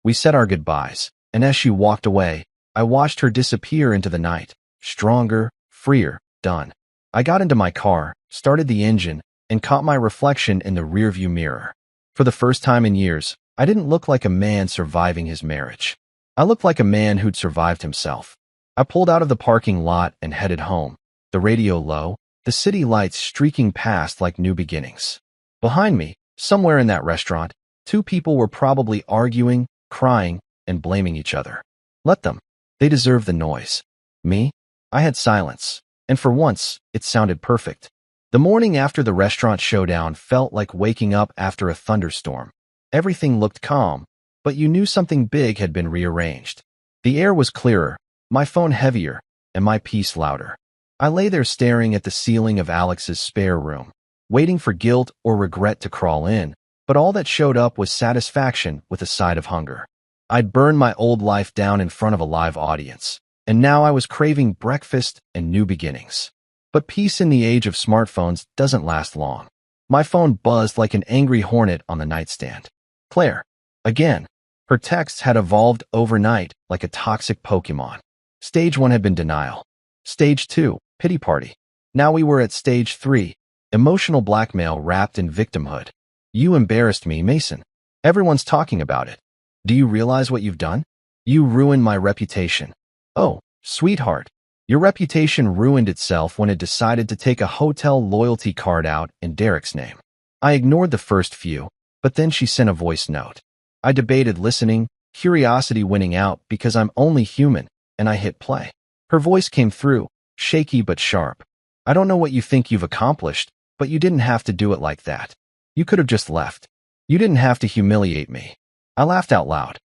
We said our goodbyes, and as she walked away, I watched her disappear into the night. Stronger, freer, done. I got into my car, started the engine, and caught my reflection in the rearview mirror. For the first time in years, I didn't look like a man surviving his marriage. I looked like a man who'd survived himself. I pulled out of the parking lot and headed home, the radio low, the city lights streaking past like new beginnings. Behind me, somewhere in that restaurant, 2 people were probably arguing, crying, and blaming each other. Let them. They deserve the noise. Me? I had silence, and for once, it sounded perfect. The morning after the restaurant showdown felt like waking up after a thunderstorm. Everything looked calm, but you knew something big had been rearranged. The air was clearer, my phone heavier, and my peace louder. I lay there staring at the ceiling of Alex's spare room, waiting for guilt or regret to crawl in, but all that showed up was satisfaction with a side of hunger. I'd burned my old life down in front of a live audience, and now I was craving breakfast and new beginnings. But peace in the age of smartphones doesn't last long. My phone buzzed like an angry hornet on the nightstand. Claire. Again. Her texts had evolved overnight like a toxic Pokemon. Stage 1 had been denial. Stage 2, pity party. Now we were at Stage 3, emotional blackmail wrapped in victimhood. You embarrassed me, Mason. Everyone's talking about it. Do you realize what you've done? You ruined my reputation. Oh, sweetheart. Your reputation ruined itself when it decided to take a hotel loyalty card out in Derek's name. I ignored the first few, but then she sent a voice note. I debated listening, curiosity winning out because I'm only human, and I hit play. Her voice came through, shaky but sharp. I don't know what you think you've accomplished, but you didn't have to do it like that. You could have just left. You didn't have to humiliate me. I laughed out loud.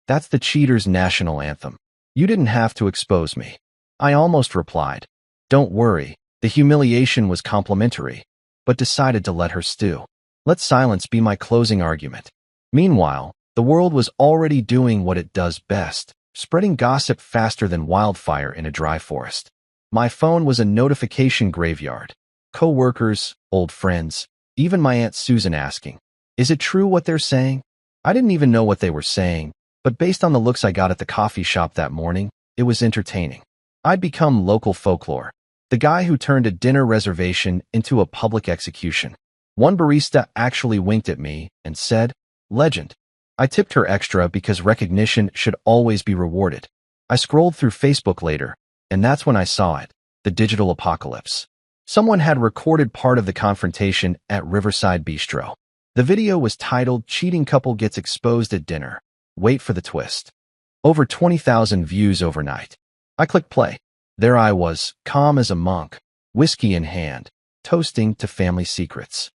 That's the cheater's national anthem. You didn't have to expose me. I almost replied. Don't worry, the humiliation was complimentary, but decided to let her stew. Let silence be my closing argument. Meanwhile, the world was already doing what it does best, spreading gossip faster than wildfire in a dry forest. My phone was a notification graveyard. Co-workers, old friends, even my Aunt Susan asking, is it true what they're saying? I didn't even know what they were saying, but based on the looks I got at the coffee shop that morning, it was entertaining. I'd become local folklore, the guy who turned a dinner reservation into a public execution. One barista actually winked at me and said, legend. I tipped her extra because recognition should always be rewarded. I scrolled through Facebook later, and that's when I saw it, the digital apocalypse. Someone had recorded part of the confrontation at Riverside Bistro. The video was titled Cheating Couple Gets Exposed at Dinner. Wait for the twist. Over 20,000 views overnight. I clicked play. There I was, calm as a monk, whiskey in hand, toasting to family secrets.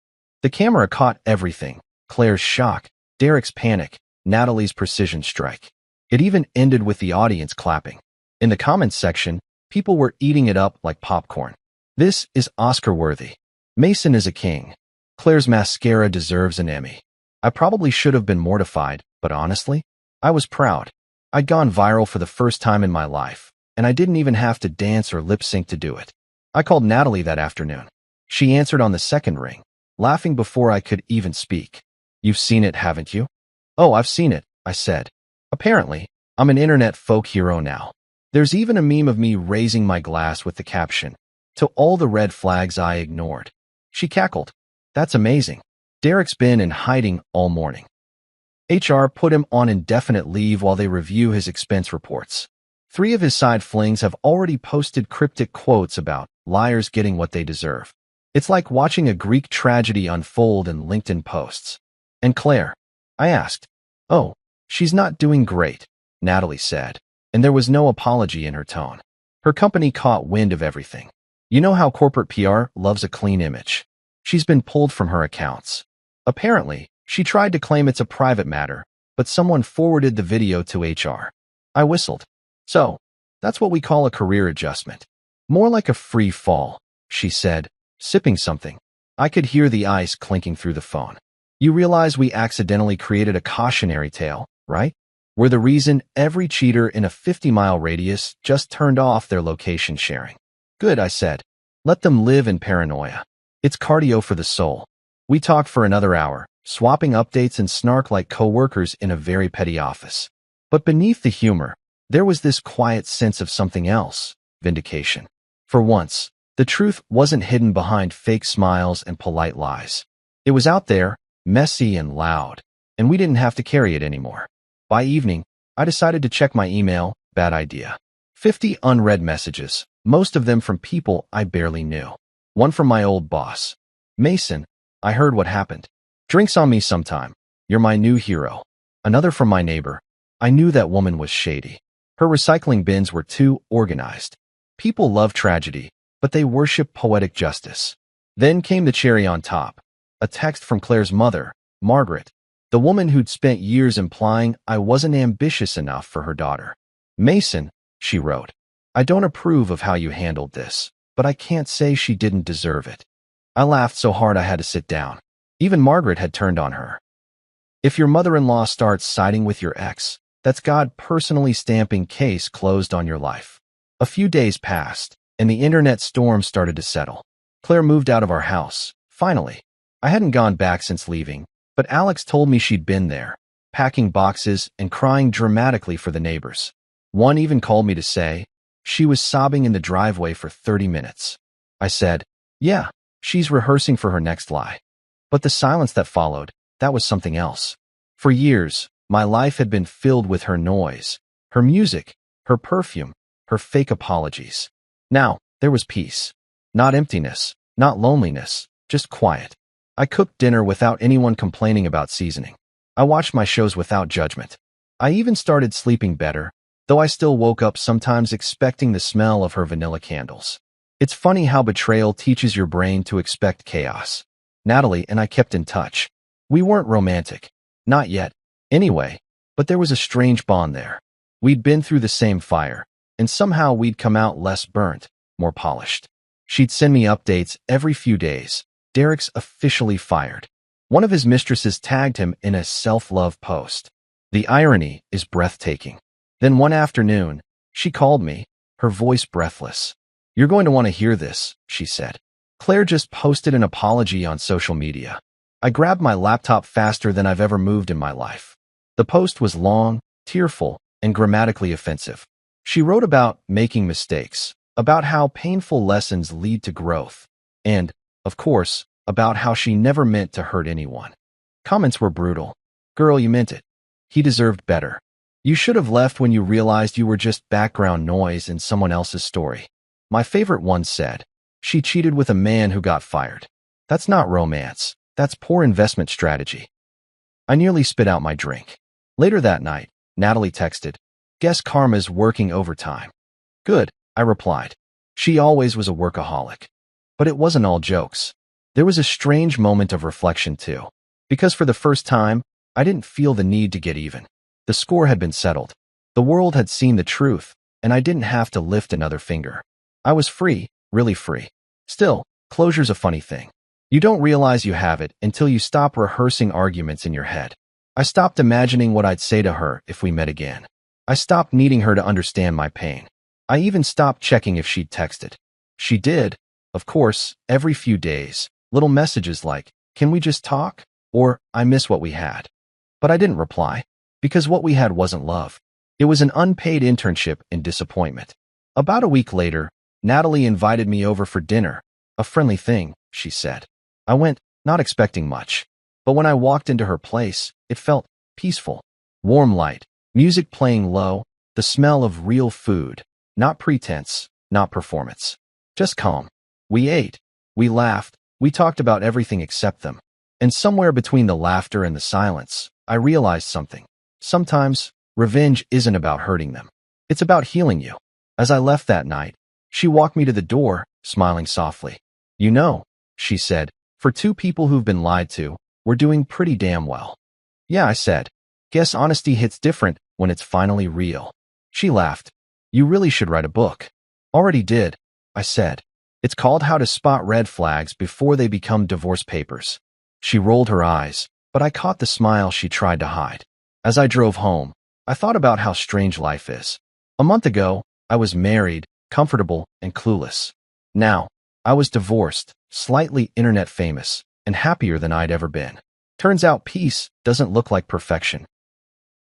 The camera caught everything. Claire's shock, Derek's panic, Natalie's precision strike. It even ended with the audience clapping. In the comments section, people were eating it up like popcorn. This is Oscar-worthy. Mason is a king. Claire's mascara deserves an Emmy. I probably should have been mortified, but honestly, I was proud. I'd gone viral for the first time in my life, and I didn't even have to dance or lip sync to do it. I called Natalie that afternoon. She answered on the second ring, laughing before I could even speak. You've seen it, haven't you? Oh, I've seen it, I said. Apparently, I'm an internet folk hero now. There's even a meme of me raising my glass with the caption, to all the red flags I ignored. She cackled. That's amazing. Derek's been in hiding all morning. HR put him on indefinite leave while they review his expense reports. 3 of his side flings have already posted cryptic quotes about liars getting what they deserve. It's like watching a Greek tragedy unfold in LinkedIn posts. And Claire? I asked. Oh, she's not doing great, Natalie said, and there was no apology in her tone. Her company caught wind of everything. You know how corporate PR loves a clean image. She's been pulled from her accounts. Apparently, she tried to claim it's a private matter, but someone forwarded the video to HR. I whistled. So, that's what we call a career adjustment. More like a free fall, she said, sipping something. I could hear the ice clinking through the phone. You realize we accidentally created a cautionary tale, right? We're the reason every cheater in a 50-mile radius just turned off their location sharing. Good, I said. Let them live in paranoia. It's cardio for the soul. We talked for another hour, swapping updates and snark like co-workers in a very petty office. But beneath the humor, there was this quiet sense of something else, vindication. For once, the truth wasn't hidden behind fake smiles and polite lies. It was out there, messy and loud, and we didn't have to carry it anymore. By evening, I decided to check my email. Bad idea. 50 unread messages, most of them from people I barely knew. One from my old boss. Mason, I heard what happened. Drinks on me sometime. You're my new hero. Another from my neighbor. I knew that woman was shady. Her recycling bins were too organized. People love tragedy, but they worship poetic justice. Then came the cherry on top. A text from Claire's mother, Margaret, the woman who'd spent years implying I wasn't ambitious enough for her daughter. Mason, she wrote, I don't approve of how you handled this, but I can't say she didn't deserve it. I laughed so hard I had to sit down. Even Margaret had turned on her. If your mother-in-law starts siding with your ex, that's God personally stamping case closed on your life. A few days passed, and the internet storm started to settle. Claire moved out of our house, finally. I hadn't gone back since leaving, but Alex told me she'd been there, packing boxes and crying dramatically for the neighbors. One even called me to say she was sobbing in the driveway for 30 minutes. I said, yeah, she's rehearsing for her next lie. But the silence that followed, that was something else. For years, my life had been filled with her noise, her music, her perfume, her fake apologies. Now, there was peace. Not emptiness, not loneliness, just quiet. I cooked dinner without anyone complaining about seasoning. I watched my shows without judgment. I even started sleeping better, though I still woke up sometimes expecting the smell of her vanilla candles. It's funny how betrayal teaches your brain to expect chaos. Natalie and I kept in touch. We weren't romantic. Not yet. Anyway, but there was a strange bond there. We'd been through the same fire, and somehow we'd come out less burnt, more polished. She'd send me updates every few days. Derek's officially fired. One of his mistresses tagged him in a self-love post. The irony is breathtaking. Then one afternoon, she called me, her voice breathless. "You're going to want to hear this," she said. "Claire just posted an apology on social media." I grabbed my laptop faster than I've ever moved in my life. The post was long, tearful, and grammatically offensive. She wrote about making mistakes, about how painful lessons lead to growth, and, of course, about how she never meant to hurt anyone. Comments were brutal. "Girl, you meant it. He deserved better. You should have left when you realized you were just background noise in someone else's story." My favorite one said, "She cheated with a man who got fired. That's not romance. That's poor investment strategy." I nearly spit out my drink. Later that night, Natalie texted, "Guess Karma's working overtime." "Good," I replied. She always was a workaholic. But it wasn't all jokes. There was a strange moment of reflection too. Because for the first time, I didn't feel the need to get even. The score had been settled. The world had seen the truth, and I didn't have to lift another finger. I was free, really free. Still, closure's a funny thing. You don't realize you have it until you stop rehearsing arguments in your head. I stopped imagining what I'd say to her if we met again. I stopped needing her to understand my pain. I even stopped checking if she'd texted. She did, of course, every few days. Little messages like, "Can we just talk?" or "I miss what we had." But I didn't reply, because what we had wasn't love. It was an unpaid internship in disappointment. About a week later, Natalie invited me over for dinner. "A friendly thing," she said. I went, not expecting much. But when I walked into her place, it felt peaceful. Warm light, music playing low, the smell of real food. Not pretense, not performance. Just calm. We ate. We laughed. We talked about everything except them. And somewhere between the laughter and the silence, I realized something. Sometimes, revenge isn't about hurting them. It's about healing you. As I left that night, she walked me to the door, smiling softly. "You know," she said, "for two people who've been lied to, we're doing pretty damn well." "Yeah," I said. "Guess honesty hits different when it's finally real." She laughed. "You really should write a book." "Already did," I said. "It's called How to Spot Red Flags Before They Become Divorce Papers." She rolled her eyes, but I caught the smile she tried to hide. As I drove home, I thought about how strange life is. A month ago, I was married, comfortable, and clueless. Now, I was divorced, slightly internet famous, and happier than I'd ever been. Turns out peace doesn't look like perfection.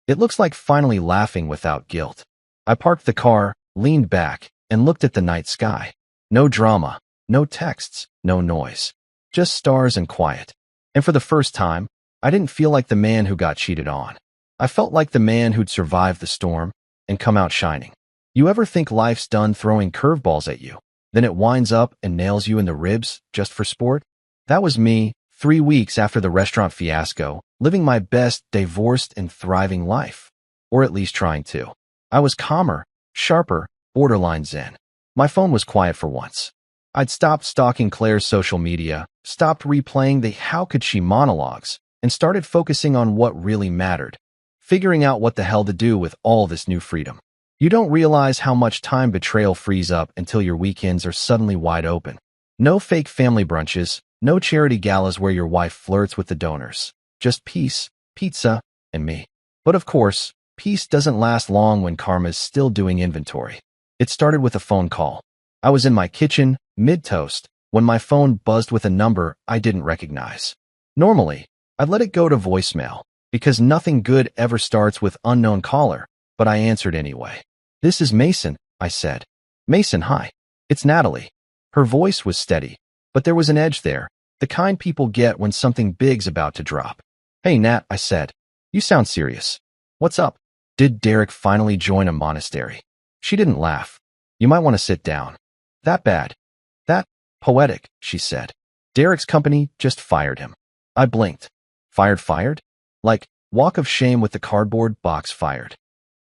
It looks like finally laughing without guilt. I parked the car, leaned back, and looked at the night sky. No drama, no texts, no noise. Just stars and quiet. And for the first time, I didn't feel like the man who got cheated on. I felt like the man who'd survived the storm and come out shining. You ever think life's done throwing curveballs at you? Then it winds up and nails you in the ribs just for sport? That was me, 3 weeks after the restaurant fiasco, living my best divorced and thriving life. Or at least trying to. I was calmer, sharper, borderline zen. My phone was quiet for once. I'd stopped stalking Claire's social media, stopped replaying the "how could she" monologues, and started focusing on what really mattered. Figuring out what the hell to do with all this new freedom. You don't realize how much time betrayal frees up until your weekends are suddenly wide open. No fake family brunches, no charity galas where your wife flirts with the donors. Just peace, pizza, and me. But of course, peace doesn't last long when karma's still doing inventory. It started with a phone call. I was in my kitchen, mid-toast, when my phone buzzed with a number I didn't recognize. Normally, I'd let it go to voicemail, because nothing good ever starts with unknown caller, but I answered anyway. "This is Mason," I said. "Mason, hi. It's Natalie." Her voice was steady, but there was an edge there, the kind people get when something big's about to drop. "Hey, Nat," I said. "You sound serious. What's up? Did Derek finally join a monastery?" She didn't laugh. "You might want to sit down." "That bad?" "That poetic," she said. "Derek's company just fired him." I blinked. Fired? Like, Walk of shame with the cardboard box fired.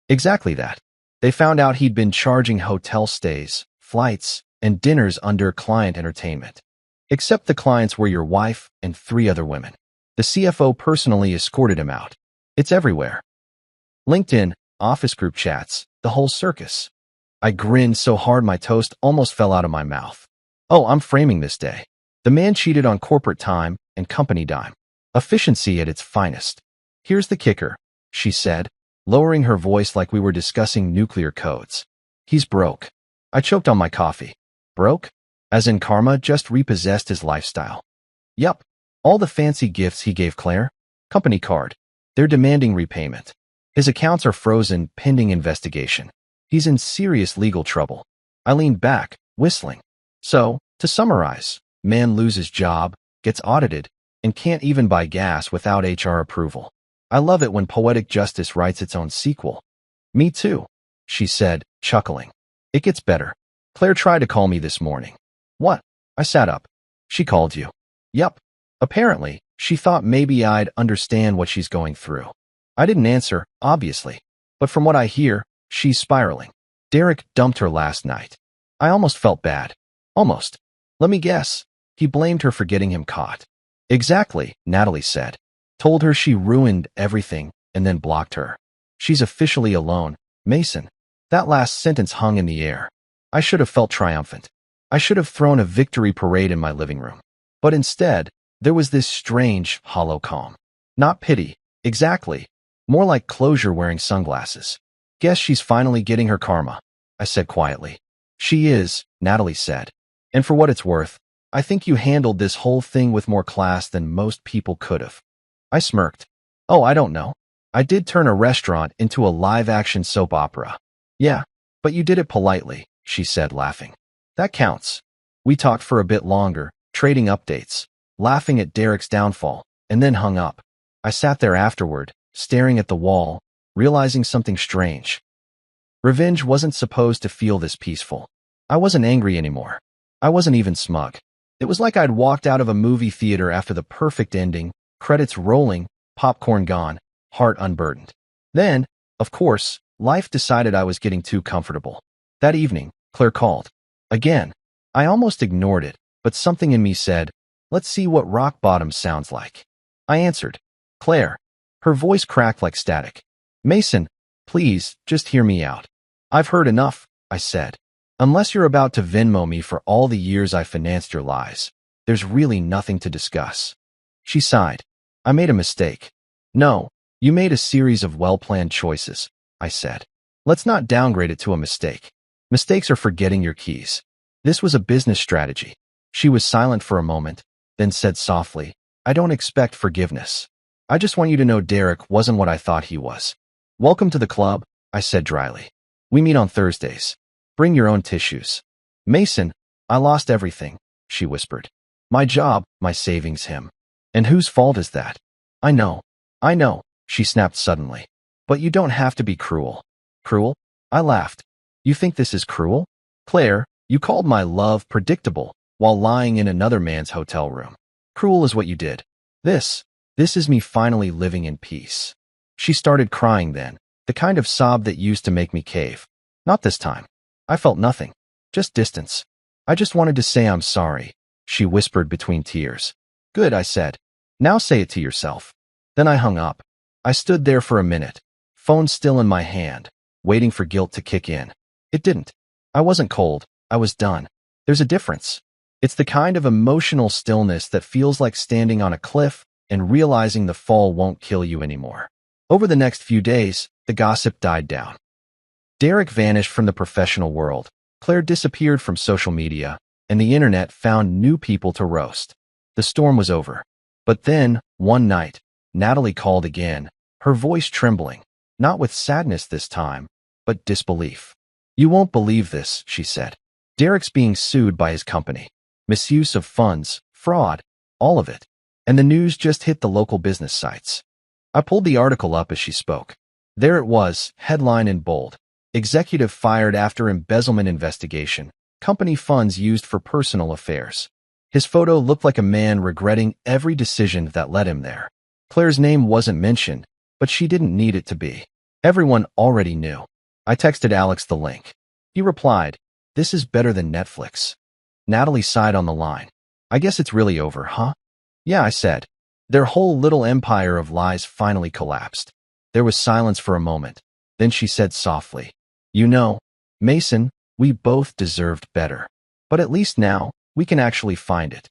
Exactly that. They found out he'd been charging hotel stays, flights, and dinners under client entertainment. Except the clients were your wife and 3 other women. The CFO personally escorted him out. It's everywhere. LinkedIn, office group chats, the whole circus. I grinned so hard my toast almost fell out of my mouth. Oh, I'm framing this day. The man cheated on corporate time and company dime. Efficiency at its finest. Here's the kicker, she said, lowering her voice like we were discussing nuclear codes. He's broke. I choked on my coffee. Broke? As in karma just repossessed his lifestyle. Yup. All the fancy gifts he gave Claire? Company card. They're demanding repayment. His accounts are frozen pending investigation. He's in serious legal trouble. I leaned back, whistling. So, to summarize, man loses job, gets audited, and can't even buy gas without HR approval. I love it when poetic justice writes its own sequel. Me too, she said, chuckling. It gets better. Claire tried to call me this morning. What? I sat up. She called you. Yup. Apparently, she thought maybe I'd understand what she's going through. I didn't answer, obviously. But from what I hear, she's spiraling. Derek dumped her last night. I almost felt bad. Almost. Let me guess. He blamed her for getting him caught. Exactly, Natalie said. Told her she ruined everything and then blocked her. She's officially alone. Mason. That last sentence hung in the air. I should have felt triumphant. I should have thrown a victory parade in my living room. But instead, there was this strange, hollow calm. Not pity. Exactly. More like closure wearing sunglasses. Guess she's finally getting her karma, I said quietly. She is, Natalie said. And for what it's worth, I think you handled this whole thing with more class than most people could have. I smirked. Oh, I don't know. I did turn a restaurant into a live-action soap opera. Yeah, but you did it politely, she said, laughing. That counts. We talked for a bit longer, trading updates, laughing at Derek's downfall, and then hung up. I sat there afterward, staring at the wall, realizing something strange. Revenge wasn't supposed to feel this peaceful. I wasn't angry anymore. I wasn't even smug. It was like I'd walked out of a movie theater after the perfect ending, credits rolling, popcorn gone, heart unburdened. Then, of course, life decided I was getting too comfortable. That evening, Claire called. Again. I almost ignored it, but something in me said, let's see what rock bottom sounds like. I answered. Claire. Her voice cracked like static. Mason, please, just hear me out. I've heard enough, I said. Unless you're about to Venmo me for all the years I financed your lies, there's really nothing to discuss. She sighed. I made a mistake. No, you made a series of well-planned choices, I said. Let's not downgrade it to a mistake. Mistakes are forgetting your keys. This was a business strategy. She was silent for a moment, then said softly, I don't expect forgiveness. I just want you to know Derek wasn't what I thought he was. Welcome to the club, I said dryly. We meet on Thursdays. Bring your own tissues. Mason, I lost everything, she whispered. My job, my savings, him. And whose fault is that? I know, she snapped suddenly. But you don't have to be cruel. Cruel? I laughed. You think this is cruel? Claire, you called my love predictable while lying in another man's hotel room. Cruel is what you did. This is me finally living in peace. She started crying then, the kind of sob that used to make me cave. Not this time. I felt nothing. Just distance. I just wanted to say I'm sorry, she whispered between tears. Good, I said. Now say it to yourself. Then I hung up. I stood there for a minute, phone still in my hand, waiting for guilt to kick in. It didn't. I wasn't cold. I was done. There's a difference. It's the kind of emotional stillness that feels like standing on a cliff and realizing the fall won't kill you anymore. Over the next few days, the gossip died down. Derek vanished from the professional world. Claire disappeared from social media, and the internet found new people to roast. The storm was over. But then, one night, Natalie called again, her voice trembling, not with sadness this time, but disbelief. You won't believe this, she said. Derek's being sued by his company. Misuse of funds, fraud, all of it. And the news just hit the local business sites. I pulled the article up as she spoke. There it was, headline in bold. Executive fired after embezzlement investigation. Company funds used for personal affairs. His photo looked like a man regretting every decision that led him there. Claire's name wasn't mentioned, but she didn't need it to be. Everyone already knew. I texted Alex the link. He replied, "This is better than Netflix." Natalie sighed on the line. "I guess it's really over, huh?" "Yeah," I said. Their whole little empire of lies finally collapsed. There was silence for a moment. Then she said softly, "You know, Mason, we both deserved better. But at least now, we can actually find it."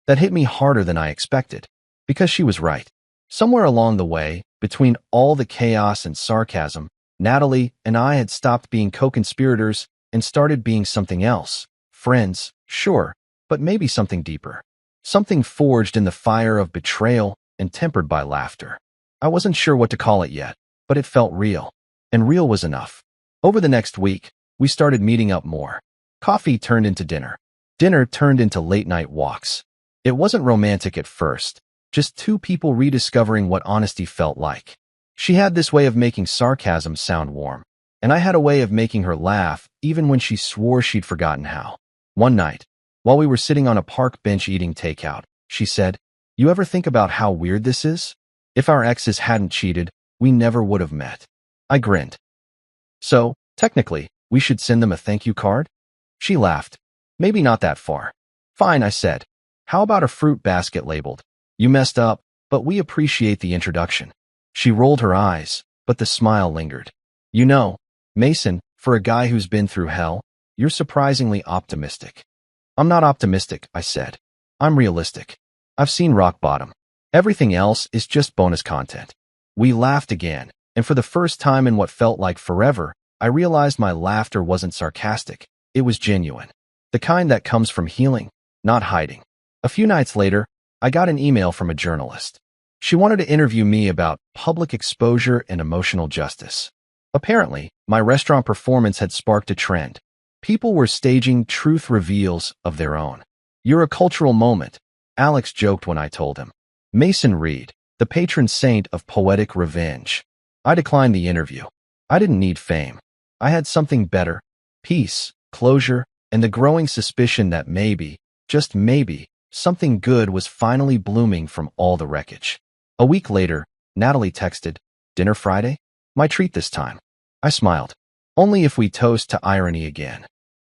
That hit me harder than I expected, because she was right. Somewhere along the way, between all the chaos and sarcasm, Natalie and I had stopped being co-conspirators and started being something else. Friends, sure, but maybe something deeper. Something forged in the fire of betrayal and tempered by laughter. I wasn't sure what to call it yet, but it felt real. And real was enough. Over the next week, we started meeting up more. Coffee turned into dinner. Dinner turned into late-night walks. It wasn't romantic at first, just two people rediscovering what honesty felt like. She had this way of making sarcasm sound warm, and I had a way of making her laugh even when she swore she'd forgotten how. One night, while we were sitting on a park bench eating takeout, she said, "You ever think about how weird this is? If our exes hadn't cheated, we never would have met." I grinned. "So, technically, we should send them a thank you card?" She laughed. "Maybe not that far." "Fine," I said. "How about a fruit basket labeled, 'You messed up, but we appreciate the introduction'?" She rolled her eyes, but the smile lingered. "You know, Mason, for a guy who's been through hell, you're surprisingly optimistic." "I'm not optimistic," I said. "I'm realistic. I've seen rock bottom. Everything else is just bonus content." We laughed again, and for the first time in what felt like forever, I realized my laughter wasn't sarcastic. It was genuine. The kind that comes from healing, not hiding. A few nights later, I got an email from a journalist. She wanted to interview me about public exposure and emotional justice. Apparently, my restaurant performance had sparked a trend. People were staging truth reveals of their own. "You're a cultural moment," Alex joked when I told him. Mason Reed, the patron saint of poetic revenge. I declined the interview. I didn't need fame. I had something better: peace, closure, and the growing suspicion that maybe, just maybe, something good was finally blooming from all the wreckage. A week later, Natalie texted, "Dinner Friday? My treat this time." I smiled. "Only if we toast to irony again."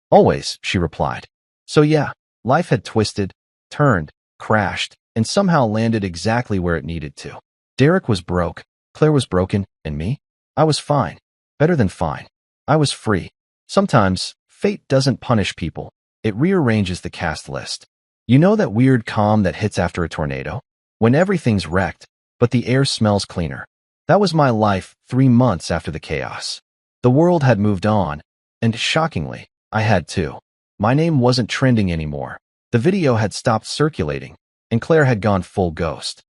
"Always," she replied. So yeah, life had twisted, turned, crashed, and somehow landed exactly where it needed to. Derek was broke, Claire was broken, and me? I was fine. Better than fine. I was free. Sometimes, fate doesn't punish people. It rearranges the cast list. You know that weird calm that hits after a tornado? When everything's wrecked, but the air smells cleaner. That was my life 3 months after the chaos. The world had moved on, and shockingly, I had too. My name wasn't trending anymore. The video had stopped circulating, and Claire had gone full ghost.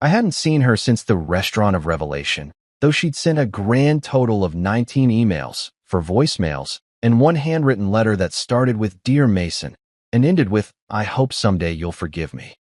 I hadn't seen her since the Restaurant of Revelation, though she'd sent a grand total of 19 emails, 4 voicemails, and 1 handwritten letter that started with "Dear Mason," and ended with, "I hope someday you'll forgive me."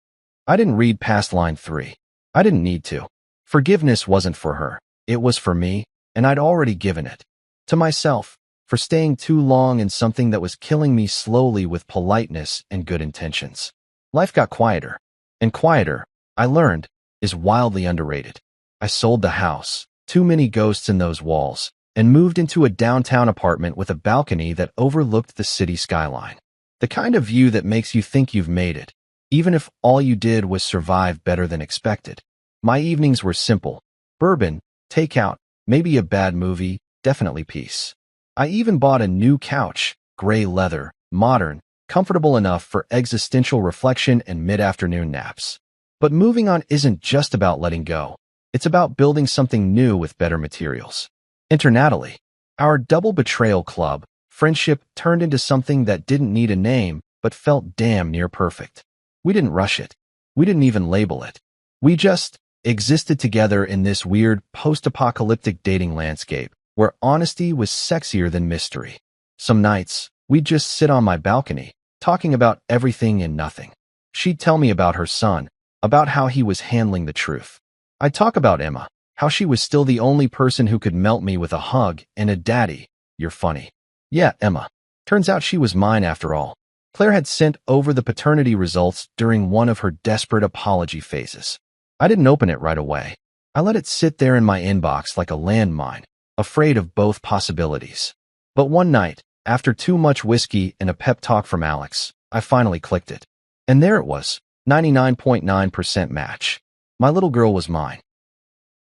I didn't read past line 3. I didn't need to. Forgiveness wasn't for her. It was for me, and I'd already given it. To myself, for staying too long in something that was killing me slowly with politeness and good intentions. Life got quieter. And quieter, I learned, is wildly underrated. I sold the house, too many ghosts in those walls, and moved into a downtown apartment with a balcony that overlooked the city skyline. The kind of view that makes you think you've made it, even if all you did was survive better than expected. My evenings were simple: bourbon, takeout, maybe a bad movie, definitely peace. I even bought a new couch, gray leather, modern, comfortable enough for existential reflection and mid-afternoon naps. But moving on isn't just about letting go. It's about building something new with better materials. Enter Natalie. Our double betrayal club, friendship, turned into something that didn't need a name, but felt damn near perfect. We didn't rush it. We didn't even label it. We just existed together in this weird post-apocalyptic dating landscape, where honesty was sexier than mystery. Some nights, we'd just sit on my balcony, talking about everything and nothing. She'd tell me about her son, about how he was handling the truth. I'd talk about Emma, how she was still the only person who could melt me with a hug and a "Daddy, you're funny." Yeah, Emma. Turns out she was mine after all. Claire had sent over the paternity results during one of her desperate apology phases. I didn't open it right away. I let it sit there in my inbox like a landmine, afraid of both possibilities. But one night, after too much whiskey and a pep talk from Alex, I finally clicked it. And there it was, 99.9% match. My little girl was mine.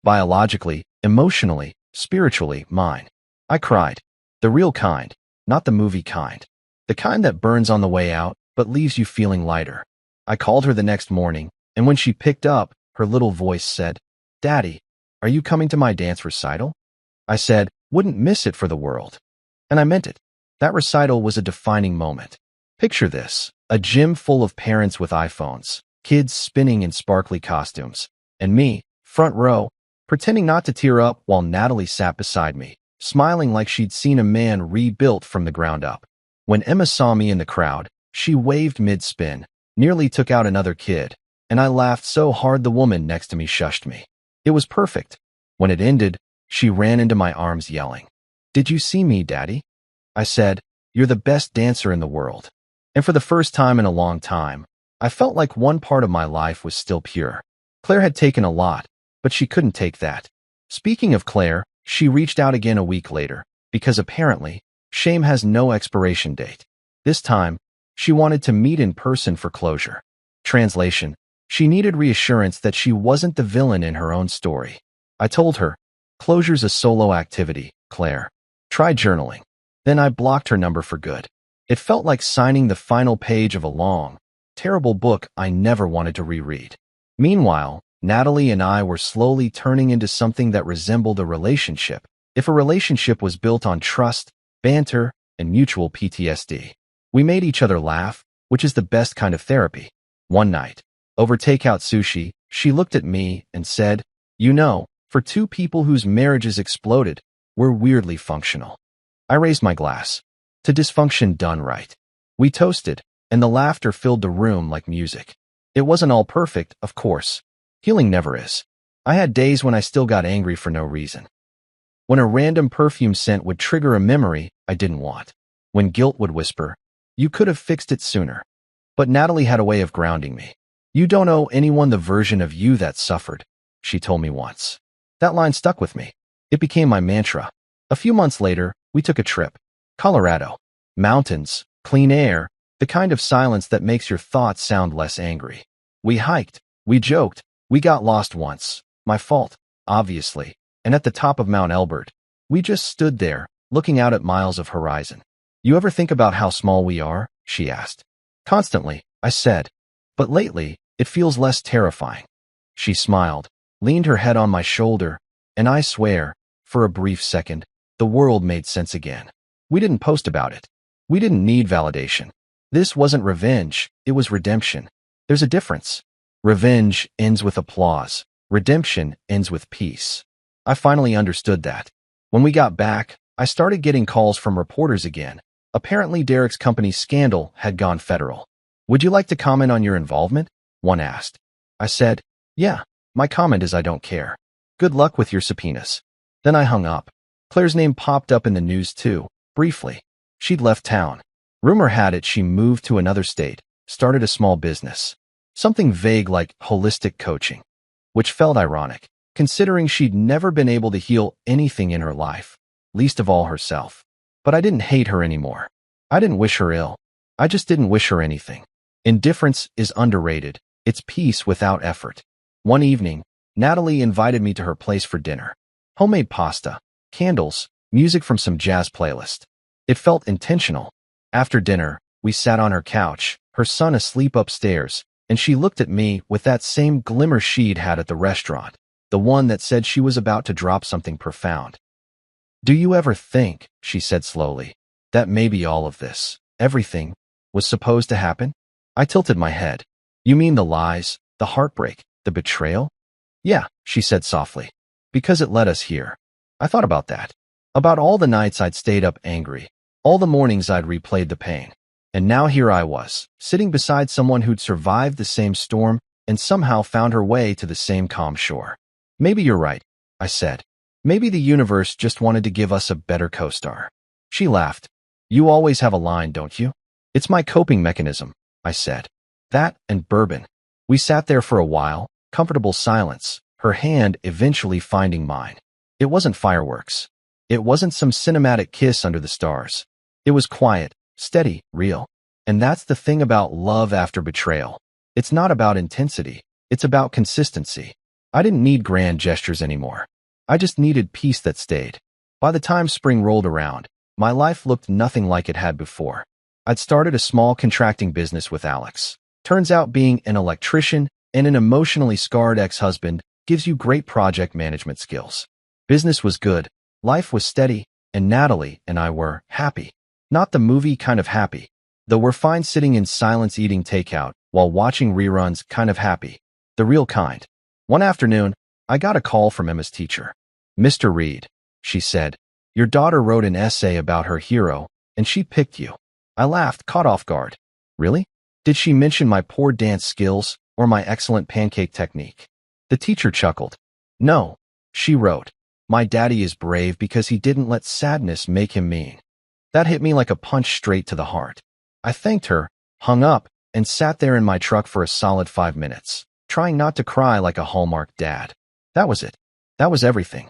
Biologically, emotionally, spiritually, mine. I cried. The real kind, not the movie kind. The kind that burns on the way out, but leaves you feeling lighter. I called her the next morning, and when she picked up, her little voice said, "Daddy, are you coming to my dance recital?" I said, "Wouldn't miss it for the world." And I meant it. That recital was a defining moment. Picture this, a gym full of parents with iPhones, kids spinning in sparkly costumes, and me, front row, pretending not to tear up while Natalie sat beside me, smiling like she'd seen a man rebuilt from the ground up. When Emma saw me in the crowd, she waved mid-spin, nearly took out another kid, and I laughed so hard the woman next to me shushed me. It was perfect. When it ended, she ran into my arms yelling, "Did you see me, Daddy?" I said, "You're the best dancer in the world." And for the first time in a long time, I felt like one part of my life was still pure. Claire had taken a lot, but she couldn't take that. Speaking of Claire, she reached out again a week later, because apparently, shame has no expiration date. This time, she wanted to meet in person for closure. Translation: she needed reassurance that she wasn't the villain in her own story. I told her, "Closure's a solo activity, Claire. Try journaling." Then I blocked her number for good. It felt like signing the final page of a long, terrible book I never wanted to reread. Meanwhile, Natalie and I were slowly turning into something that resembled a relationship, if a relationship was built on trust, banter, and mutual PTSD. We made each other laugh, which is the best kind of therapy. One night, over takeout sushi, she looked at me and said, "You know, for two people whose marriages exploded, we're weirdly functional." I raised my glass. To dysfunction done right. We toasted, and the laughter filled the room like music. It wasn't all perfect, of course. Healing never is. I had days when I still got angry for no reason. When a random perfume scent would trigger a memory I didn't want. When guilt would whisper, "You could have fixed it sooner." But Natalie had a way of grounding me. "You don't owe anyone the version of you that suffered," she told me once. That line stuck with me. It became my mantra. A few months later, we took a trip. Colorado. Mountains, clean air, the kind of silence that makes your thoughts sound less angry. We hiked, we joked, we got lost once. My fault, obviously. And at the top of Mount Elbert, we just stood there, looking out at miles of horizon. "You ever think about how small we are?" she asked. "Constantly," I said. "But lately, it feels less terrifying." She smiled, leaned her head on my shoulder, and I swear, for a brief second, the world made sense again. We didn't post about it. We didn't need validation. This wasn't revenge, it was redemption. There's a difference. Revenge ends with applause. Redemption ends with peace. I finally understood that. When we got back, I started getting calls from reporters again. Apparently Derek's company's scandal had gone federal. "Would you like to comment on your involvement?" one asked. I said, "Yeah, my comment is I don't care. Good luck with your subpoenas." Then I hung up. Claire's name popped up in the news too, briefly. She'd left town. Rumor had it she moved to another state, started a small business. Something vague like holistic coaching. Which felt ironic, considering she'd never been able to heal anything in her life, least of all herself. But I didn't hate her anymore. I didn't wish her ill. I just didn't wish her anything. Indifference is underrated. It's peace without effort. One evening, Natalie invited me to her place for dinner. Homemade pasta, candles, music from some jazz playlist. It felt intentional. After dinner, we sat on her couch, her son asleep upstairs, and she looked at me with that same glimmer she'd had at the restaurant, the one that said she was about to drop something profound. "Do you ever think," she said slowly, "that maybe all of this, everything, was supposed to happen?" I tilted my head. "You mean the lies, the heartbreak, the betrayal?" "Yeah," she said softly, "because it led us here." I thought about that. About all the nights I'd stayed up angry, all the mornings I'd replayed the pain. And now here I was, sitting beside someone who'd survived the same storm and somehow found her way to the same calm shore. "Maybe you're right," I said. "Maybe the universe just wanted to give us a better co-star." She laughed. "You always have a line, don't you?" "It's my coping mechanism," I said. "That and bourbon." We sat there for a while, comfortable silence, her hand eventually finding mine. It wasn't fireworks. It wasn't some cinematic kiss under the stars. It was quiet, steady, real. And that's the thing about love after betrayal. It's not about intensity. It's about consistency. I didn't need grand gestures anymore. I just needed peace that stayed. By the time spring rolled around, my life looked nothing like it had before. I'd started a small contracting business with Alex. Turns out being an electrician and an emotionally scarred ex-husband gives you great project management skills. Business was good, life was steady, and Natalie and I were happy. Not the movie kind of happy, though we're fine sitting in silence eating takeout while watching reruns kind of happy. The real kind. One afternoon, I got a call from Emma's teacher. "Mr. Reed," she said, "your daughter wrote an essay about her hero, and she picked you." I laughed, caught off guard. Really? Did she mention my poor dance skills or my excellent pancake technique? The teacher chuckled. "No," she wrote, "my daddy is brave because he didn't let sadness make him mean." That hit me like a punch straight to the heart. I thanked her, hung up, and sat there in my truck for a solid 5 minutes, trying not to cry like a Hallmark dad. That was it. That was everything.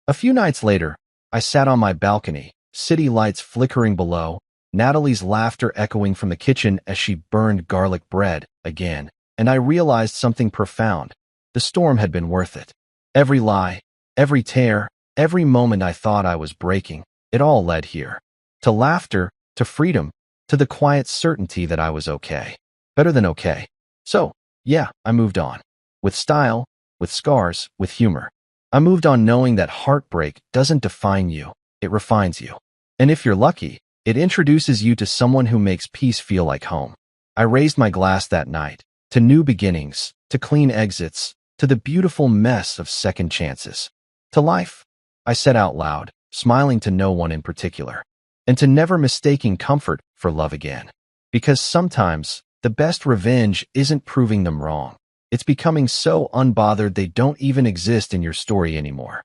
A few nights later, I sat on my balcony, city lights flickering below, Natalie's laughter echoing from the kitchen as she burned garlic bread again, and I realized something profound. The storm had been worth it. Every lie, every tear, every moment I thought I was breaking, it all led here. To laughter, to freedom, to the quiet certainty that I was okay. Better than okay. So, yeah, I moved on. With style, with scars, with humor. I moved on knowing that heartbreak doesn't define you, it refines you. And if you're lucky, it introduces you to someone who makes peace feel like home. I raised my glass that night, to new beginnings, to clean exits, to the beautiful mess of second chances. To life, I said out loud, smiling to no one in particular. And to never mistaking comfort for love again. Because sometimes, the best revenge isn't proving them wrong. It's becoming so unbothered they don't even exist in your story anymore.